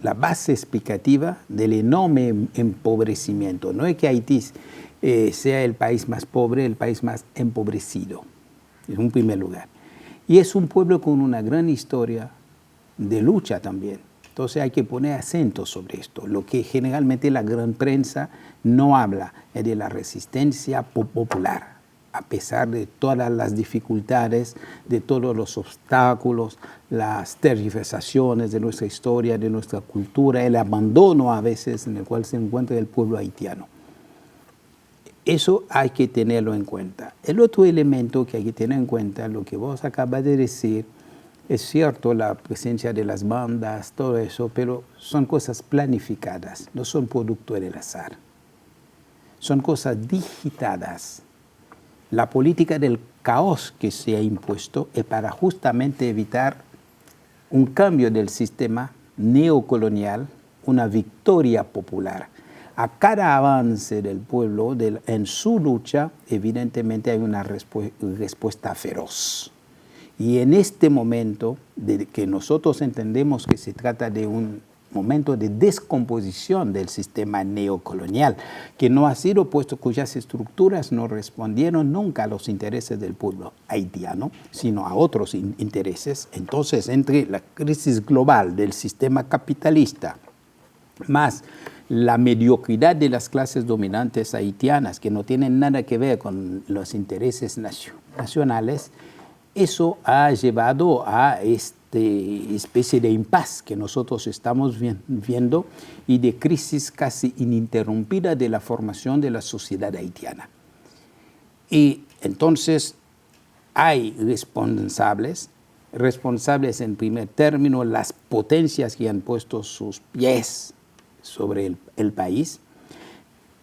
La base explicativa del enorme empobrecimiento. No es que Haití sea el país más pobre, el país más empobrecido, en un primer lugar. Y es un pueblo con una gran historia de lucha también. Entonces hay que poner acento sobre esto. Lo que generalmente la gran prensa no habla es de la resistencia popular, a pesar de todas las dificultades, de todos los obstáculos, las tergiversaciones de nuestra historia, de nuestra cultura, el abandono a veces en el cual se encuentra el pueblo haitiano. Eso hay que tenerlo en cuenta. El otro elemento que hay que tener en cuenta, lo que vos acabas de decir, es cierto, la presencia de las bandas, todo eso, pero son cosas planificadas, no son producto del azar. Son cosas digitadas. La política del caos que se ha impuesto es para justamente evitar un cambio del sistema neocolonial, una victoria popular. A cada avance del pueblo en su lucha, evidentemente hay una respuesta feroz. Y en este momento, de que nosotros entendemos que se trata de un momento de descomposición del sistema neocolonial, que no ha sido puesto, cuyas estructuras no respondieron nunca a los intereses del pueblo haitiano, sino a otros intereses. Entonces, entre la crisis global del sistema capitalista, más la mediocridad de las clases dominantes haitianas, que no tienen nada que ver con los intereses nacionales, eso ha llevado a esta especie de impasse que nosotros estamos viendo y de crisis casi ininterrumpida de la formación de la sociedad haitiana. Y entonces hay responsables en primer término, las potencias que han puesto sus pies sobre el país,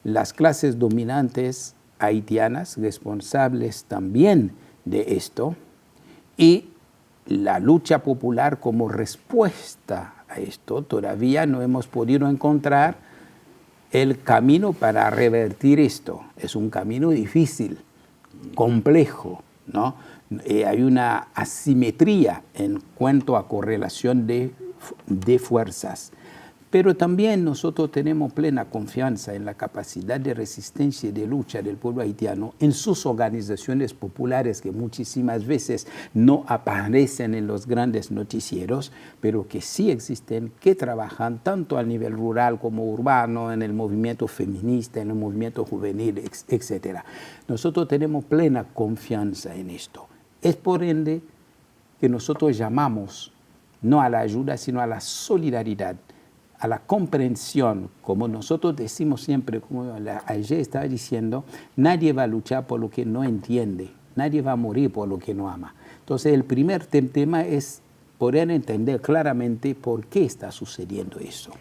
las clases dominantes haitianas responsables también de esto, y la lucha popular como respuesta a esto. Todavía no hemos podido encontrar el camino para revertir esto. Es un camino difícil, complejo, ¿no? Hay una asimetría en cuanto a correlación de fuerzas. Pero también nosotros tenemos plena confianza en la capacidad de resistencia y de lucha del pueblo haitiano, en sus organizaciones populares que muchísimas veces no aparecen en los grandes noticieros, pero que sí existen, que trabajan tanto a nivel rural como urbano, en el movimiento feminista, en el movimiento juvenil, etc. Nosotros tenemos plena confianza en esto. Es por ende que nosotros llamamos no a la ayuda, sino a la solidaridad, a la comprensión, como nosotros decimos siempre, como ayer estaba diciendo, nadie va a luchar por lo que no entiende, nadie va a morir por lo que no ama. Entonces el primer tema es poder entender claramente por qué está sucediendo eso.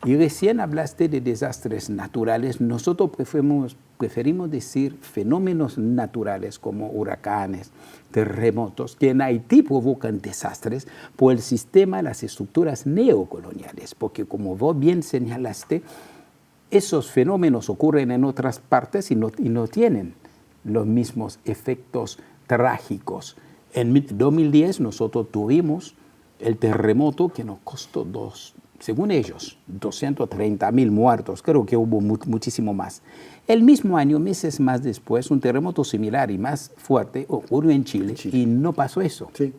Y recién hablaste de desastres naturales. Nosotros preferimos decir fenómenos naturales como huracanes, terremotos, que en Haití provocan desastres por el sistema, las estructuras neocoloniales, porque como vos bien señalaste, esos fenómenos ocurren en otras partes y no tienen los mismos efectos trágicos. En 2010 nosotros tuvimos el terremoto que nos costó según ellos, 230,000 muertos. Creo que hubo muchísimo más. El mismo año, meses más después, un terremoto similar y más fuerte ocurrió en Chile y no pasó eso. Sí.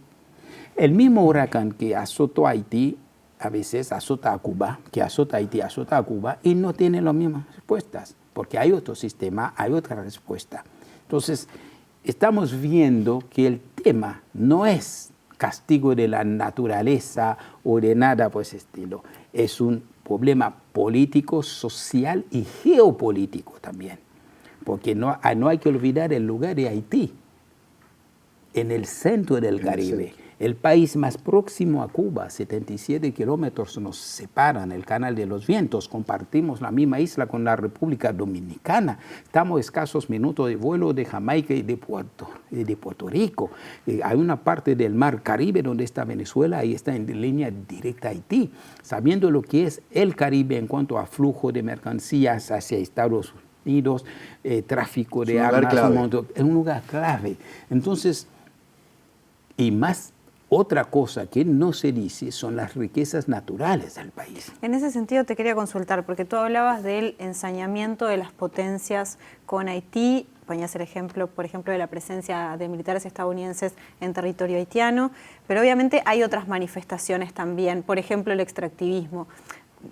El mismo huracán que azotó a Haití, a veces azota a Cuba, que azota a Haití, azota a Cuba, y no tiene las mismas respuestas, porque hay otro sistema, hay otra respuesta. Entonces, estamos viendo que el tema no es castigo de la naturaleza o de nada por ese estilo. Es un problema político, social y geopolítico también. Porque no hay que olvidar el lugar de Haití, en el centro del Caribe, El país más próximo a Cuba, 77 kilómetros nos separan, el Canal de los Vientos. Compartimos la misma isla con la República Dominicana. Estamos a escasos minutos de vuelo de Jamaica y de Puerto Rico. Hay una parte del Mar Caribe donde está Venezuela, ahí está en línea directa a Haití. Sabiendo lo que es el Caribe en cuanto a flujo de mercancías hacia Estados Unidos, tráfico de armas, es un lugar clave. Entonces, y más, otra cosa que no se dice son las riquezas naturales del país. En ese sentido te quería consultar, porque tú hablabas del ensañamiento de las potencias con Haití, ponías el ejemplo, por ejemplo, de la presencia de militares estadounidenses en territorio haitiano, pero obviamente hay otras manifestaciones también, por ejemplo, el extractivismo.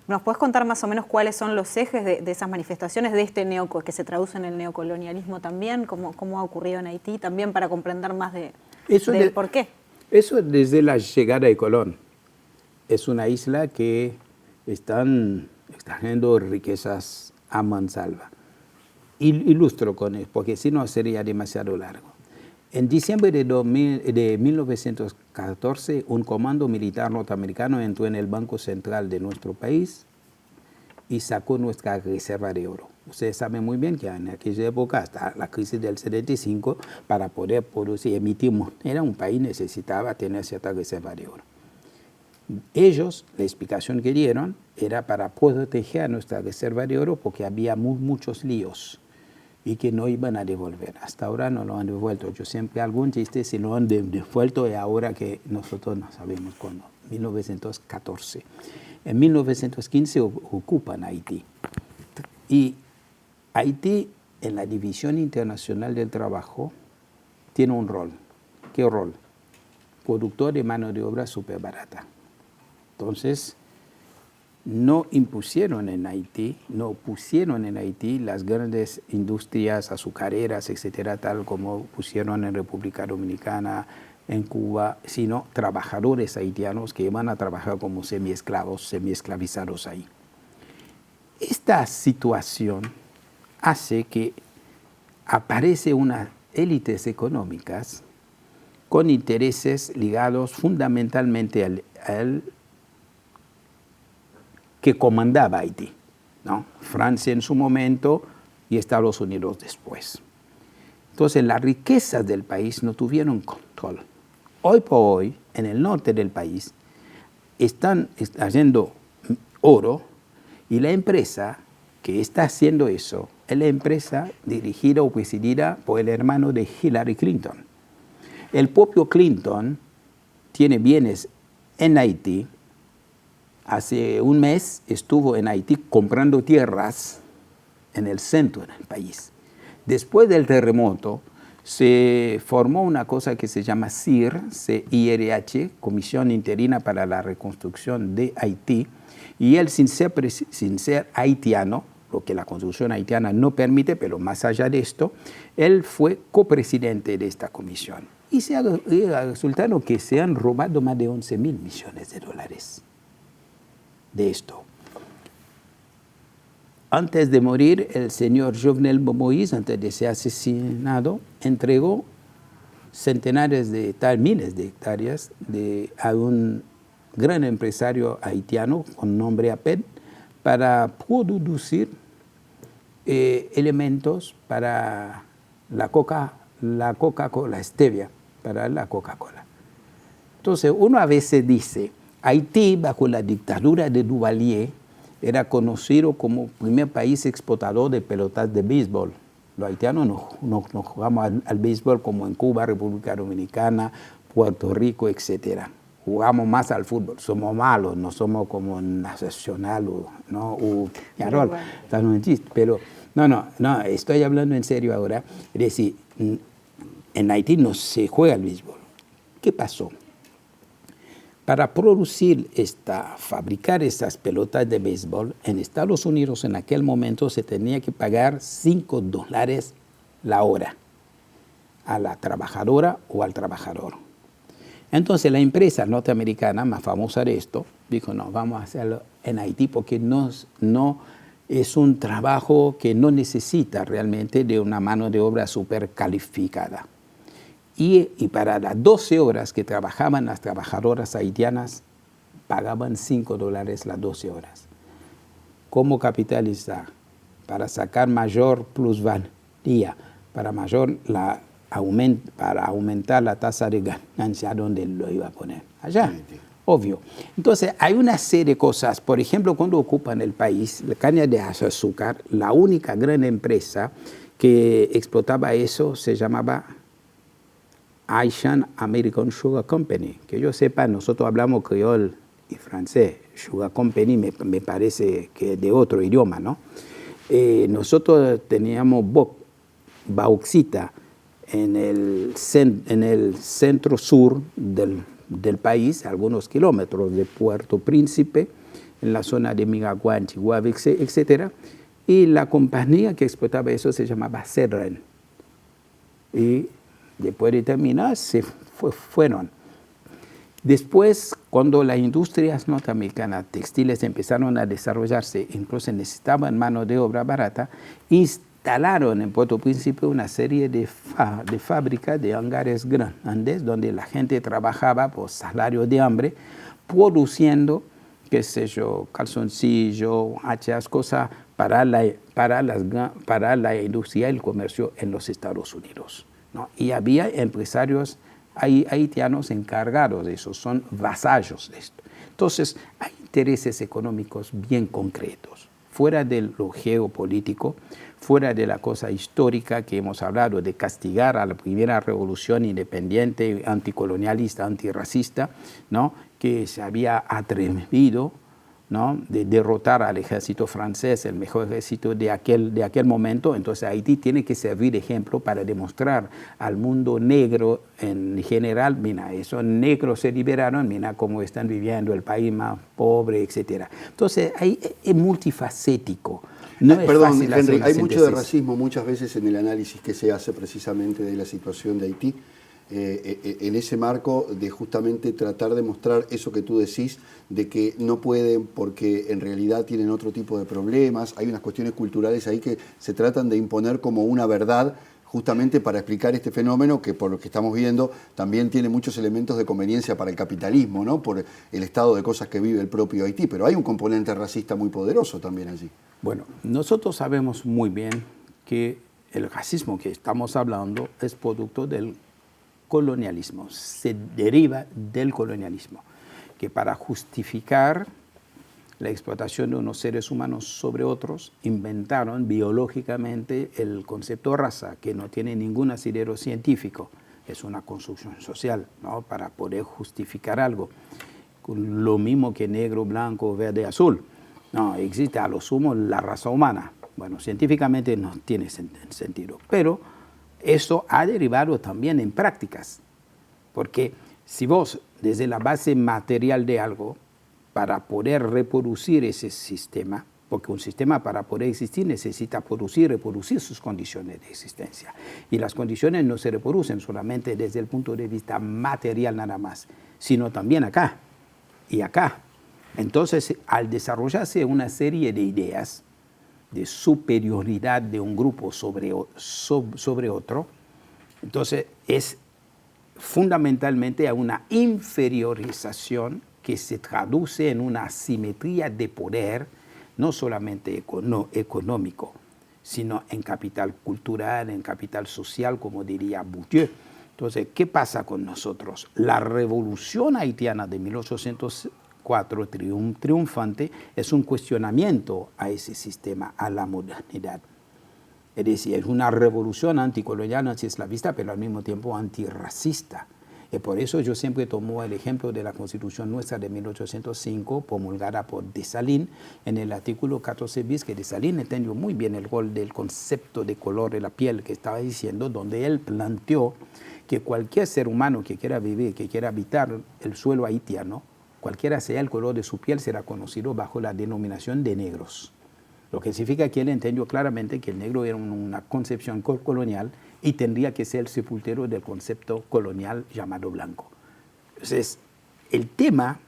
¿Nos puedes contar más o menos cuáles son los ejes de esas manifestaciones, de este que se traduce en el neocolonialismo también, cómo ha ocurrido en Haití, también para comprender más del por qué? Eso desde la llegada de Colón. Es una isla que están extrayendo riquezas a mansalva. Ilustro con eso, porque si no sería demasiado largo. En diciembre de 1914, un comando militar norteamericano entró en el Banco Central de nuestro país y sacó nuestra reserva de oro. Ustedes saben muy bien que en aquella época, hasta la crisis del 75, para poder producir, emitir moneda, un país necesitaba tener cierta reserva de oro. Ellos, la explicación que dieron era para proteger a nuestra reserva de oro porque había muchos líos y que no iban a devolver. Hasta ahora no lo han devuelto. Yo siempre algún chiste, si lo han devuelto, y ahora que nosotros no sabemos cuándo, 1914. En 1915 ocupan Haití. Y Haití, en la División Internacional del Trabajo, tiene un rol. ¿Qué rol? Productor de mano de obra súper barata. Entonces, no pusieron en Haití las grandes industrias azucareras, etcétera, tal como pusieron en República Dominicana, en Cuba, sino trabajadores haitianos que iban a trabajar como semiesclavos, semiesclavizados ahí. Esta situación hace que aparece unas élites económicas con intereses ligados fundamentalmente al que comandaba Haití, ¿no? Francia en su momento y Estados Unidos después. Entonces, las riquezas del país no tuvieron control. Hoy por hoy, en el norte del país, están haciendo oro y la empresa que está haciendo eso es la empresa dirigida o presidida por el hermano de Hillary Clinton. El propio Clinton tiene bienes en Haití. Hace un mes estuvo en Haití comprando tierras en el centro del país. Después del terremoto, se formó una cosa que se llama CIR, CIRH, Comisión Interina para la Reconstrucción de Haití, y él, sin ser haitiano, lo que la Constitución haitiana no permite, pero más allá de esto, él fue copresidente de esta comisión. Y se ha resultado que se han robado más de 11.000 millones de dólares de esto. Antes de morir, el señor Jovenel Moïse, antes de ser asesinado, entregó centenares de miles de hectáreas a un gran empresario haitiano con nombre APED para producir elementos para la Coca-Cola, stevia, para la Coca-Cola. Entonces, uno a veces dice, Haití, bajo la dictadura de Duvalier, era conocido como primer país exportador de pelotas de béisbol. Los haitianos no jugamos al béisbol como en Cuba, República Dominicana, Puerto Rico, etc. Jugamos más al fútbol. Somos malos, no somos como Nacional o Yarol. Bueno. Un chiste, pero no, estoy hablando en serio ahora. Es decir, en Haití no se juega al béisbol. ¿Qué pasó? Para fabricar estas pelotas de béisbol, en Estados Unidos en aquel momento se tenía que pagar $5 la hora a la trabajadora o al trabajador. Entonces la empresa norteamericana más famosa de esto dijo, no, vamos a hacerlo en Haití porque no es un trabajo que no necesita realmente de una mano de obra súper calificada. Y para las 12 horas que trabajaban las trabajadoras haitianas, pagaban $5 las 12 horas. ¿Cómo capitalizar? Para sacar mayor plusvalía, para aumentar la tasa de ganancia, ¿dónde lo iba a poner? Allá, obvio. Entonces, hay una serie de cosas. Por ejemplo, cuando ocupan el país, la caña de azúcar, la única gran empresa que explotaba eso se llamaba Haitian American Sugar Company. Que yo sepa, nosotros hablamos creol y francés. Sugar Company me parece que es de otro idioma, ¿no? Nosotros teníamos bauxita en el centro sur del país, algunos kilómetros de Puerto Príncipe, en la zona de Migaguán, Chihuahua, etc. Y la compañía que explotaba eso se llamaba Cedren. Y después de terminar, se fueron. Después, cuando las industrias norteamericanas textiles empezaron a desarrollarse, incluso necesitaban mano de obra barata, instalaron en Puerto Príncipe una serie de fábricas, de hangares grandes, donde la gente trabajaba por salario de hambre, produciendo, qué sé yo, calzoncillos, hachas, cosas para la industria y el comercio en los Estados Unidos, ¿no? Y había empresarios haitianos encargados de eso, son vasallos de esto. Entonces, hay intereses económicos bien concretos, fuera de lo geopolítico, fuera de la cosa histórica que hemos hablado, de castigar a la primera revolución independiente, anticolonialista, antirracista, ¿no? Que se había atrevido, ¿no? de derrotar al ejército francés, el mejor ejército de aquel momento. Entonces Haití tiene que servir de ejemplo para demostrar al mundo negro en general, mira, esos negros se liberaron, mira cómo están viviendo, el país más pobre, etc. Entonces es multifacético. Perdón, Henry, hay mucho de racismo muchas veces en el análisis que se hace precisamente de la situación de Haití. En ese marco de justamente tratar de mostrar eso que tú decís, de que no pueden porque en realidad tienen otro tipo de problemas, hay unas cuestiones culturales ahí que se tratan de imponer como una verdad justamente para explicar este fenómeno que por lo que estamos viendo también tiene muchos elementos de conveniencia para el capitalismo, ¿no? Por el estado de cosas que vive el propio Haití, pero hay un componente racista muy poderoso también allí. Bueno, nosotros sabemos muy bien que el racismo que estamos hablando es producto del colonialismo, se deriva del colonialismo, que para justificar la explotación de unos seres humanos sobre otros, inventaron biológicamente el concepto raza, que no tiene ningún asidero científico, es una construcción social, ¿no? Para poder justificar algo. Lo mismo que negro, blanco, verde, azul. No, existe a lo sumo la raza humana. Bueno, científicamente no tiene sentido, pero eso ha derivado también en prácticas, porque si vos, desde la base material de algo, para poder reproducir ese sistema, porque un sistema para poder existir necesita producir y reproducir sus condiciones de existencia, y las condiciones no se reproducen solamente desde el punto de vista material nada más, sino también acá y acá. Entonces, al desarrollarse una serie de ideas, de superioridad de un grupo sobre otro, entonces es fundamentalmente a una inferiorización que se traduce en una asimetría de poder, no solamente económico, sino en capital cultural, en capital social, como diría Bourdieu. Entonces, ¿qué pasa con nosotros? La revolución haitiana de 1804, triunfante, es un cuestionamiento a ese sistema, a la modernidad. Es decir, es una revolución anticolonial, antiesclavista, pero al mismo tiempo antirracista. Y por eso yo siempre tomo el ejemplo de la Constitución nuestra de 1805, promulgada por Dessalines, en el artículo 14 bis, que Dessalines entendió muy bien el rol del concepto de color de la piel que estaba diciendo, donde él planteó que cualquier ser humano que quiera vivir, que quiera habitar el suelo haitiano, cualquiera sea el color de su piel, será conocido bajo la denominación de negros. Lo que significa que él entendió claramente que el negro era una concepción colonial y tendría que ser el sepultero del concepto colonial llamado blanco. Entonces, el tema,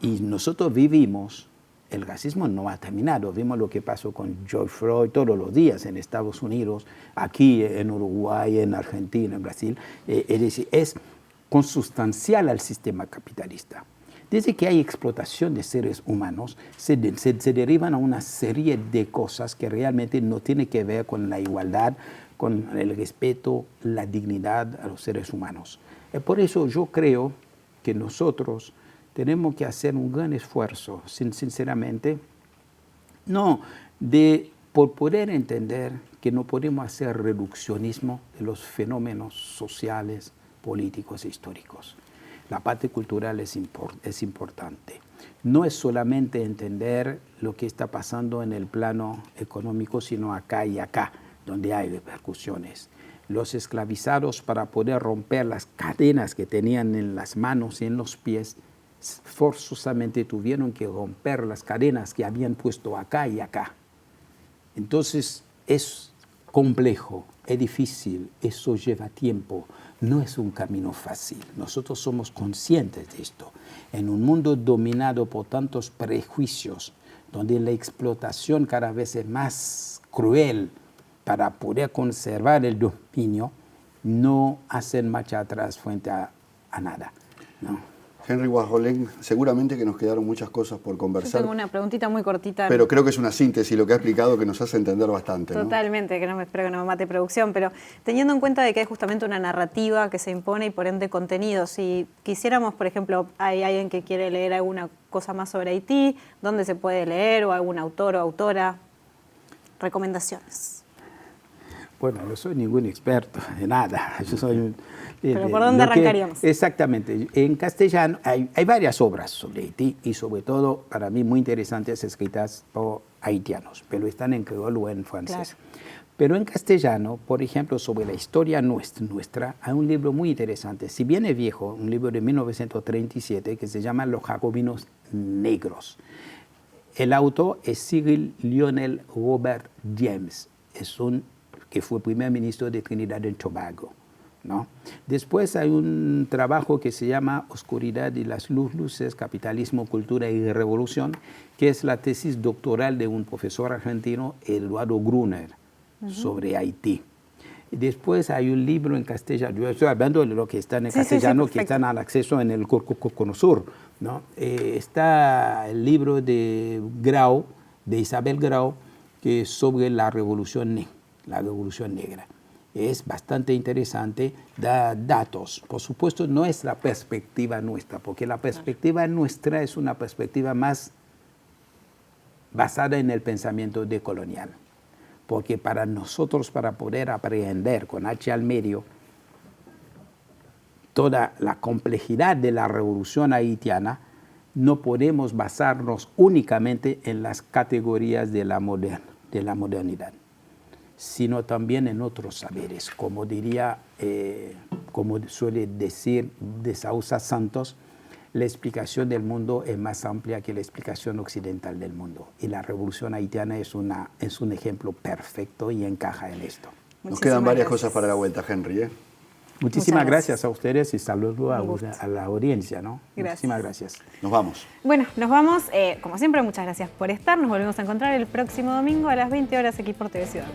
y nosotros vivimos el racismo no ha terminado. Vimos lo que pasó con George Floyd todos los días en Estados Unidos, aquí en Uruguay, en Argentina, en Brasil. Es decir, es consustancial al sistema capitalista. Desde que hay explotación de seres humanos, se derivan a una serie de cosas que realmente no tienen que ver con la igualdad, con el respeto, la dignidad a los seres humanos. Por eso yo creo que nosotros tenemos que hacer un gran esfuerzo, sinceramente, por poder entender que no podemos hacer reduccionismo de los fenómenos sociales, políticos e históricos. La parte cultural es importante. No es solamente entender lo que está pasando en el plano económico, sino acá y acá, donde hay repercusiones. Los esclavizados, para poder romper las cadenas que tenían en las manos y en los pies, forzosamente tuvieron que romper las cadenas que habían puesto acá y acá. Entonces es complejo, es difícil, eso lleva tiempo. No es un camino fácil. Nosotros somos conscientes de esto. En un mundo dominado por tantos prejuicios, donde la explotación cada vez es más cruel para poder conservar el dominio, no hacen marcha atrás frente a nada, ¿no? Henry Warholén, seguramente que nos quedaron muchas cosas por conversar. Yo tengo una preguntita muy cortita. Pero creo que es una síntesis lo que ha explicado que nos hace entender bastante. Totalmente, ¿no? Espero que no me mate producción, pero teniendo en cuenta de que hay justamente una narrativa que se impone y por ende contenido, si quisiéramos, por ejemplo, hay alguien que quiere leer alguna cosa más sobre Haití, ¿dónde se puede leer? ¿O algún autor o autora? Recomendaciones. Bueno, no soy ningún experto de nada. Yo soy ¿Pero por dónde arrancaríamos? Exactamente. En castellano hay varias obras sobre Haití y sobre todo, para mí, muy interesantes escritas por haitianos, pero están en creol o en francés. Claro. Pero en castellano, por ejemplo, sobre la historia nuestra, hay un libro muy interesante. Si bien es viejo, un libro de 1937 que se llama Los Jacobinos Negros. El autor es Cyril Lionel Robert James. Que fue primer ministro de Trinidad y Tobago, ¿no? Después hay un trabajo que se llama Oscuridad y las luces, capitalismo, cultura y revolución, que es la tesis doctoral de un profesor argentino, Eduardo Gruner, sobre Haití. Y después hay un libro en castellano, yo estoy hablando de lo que está en castellano, que están al acceso en el Cono Sur, ¿no? Está el libro de Grau, de Isabel Grau, que es sobre la Revolución Negra. Es bastante interesante, da datos. Por supuesto, no es la perspectiva nuestra, porque la perspectiva nuestra es una perspectiva más basada en el pensamiento decolonial. Porque para nosotros, para poder aprender con H al medio toda la complejidad de la revolución haitiana, no podemos basarnos únicamente en las categorías de la modernidad, sino también en otros saberes. Como suele decir de Sousa Santos, la explicación del mundo es más amplia que la explicación occidental del mundo. Y la revolución haitiana es un ejemplo perfecto y encaja en esto. Nos quedan varias cosas para la vuelta, Henry. Muchísimas gracias a ustedes y saludo a la audiencia, ¿no? Gracias. Muchísimas gracias. Nos vamos. Bueno, nos vamos. Como siempre, muchas gracias por estar. Nos volvemos a encontrar el próximo domingo a las 20 horas aquí por TV Ciudad.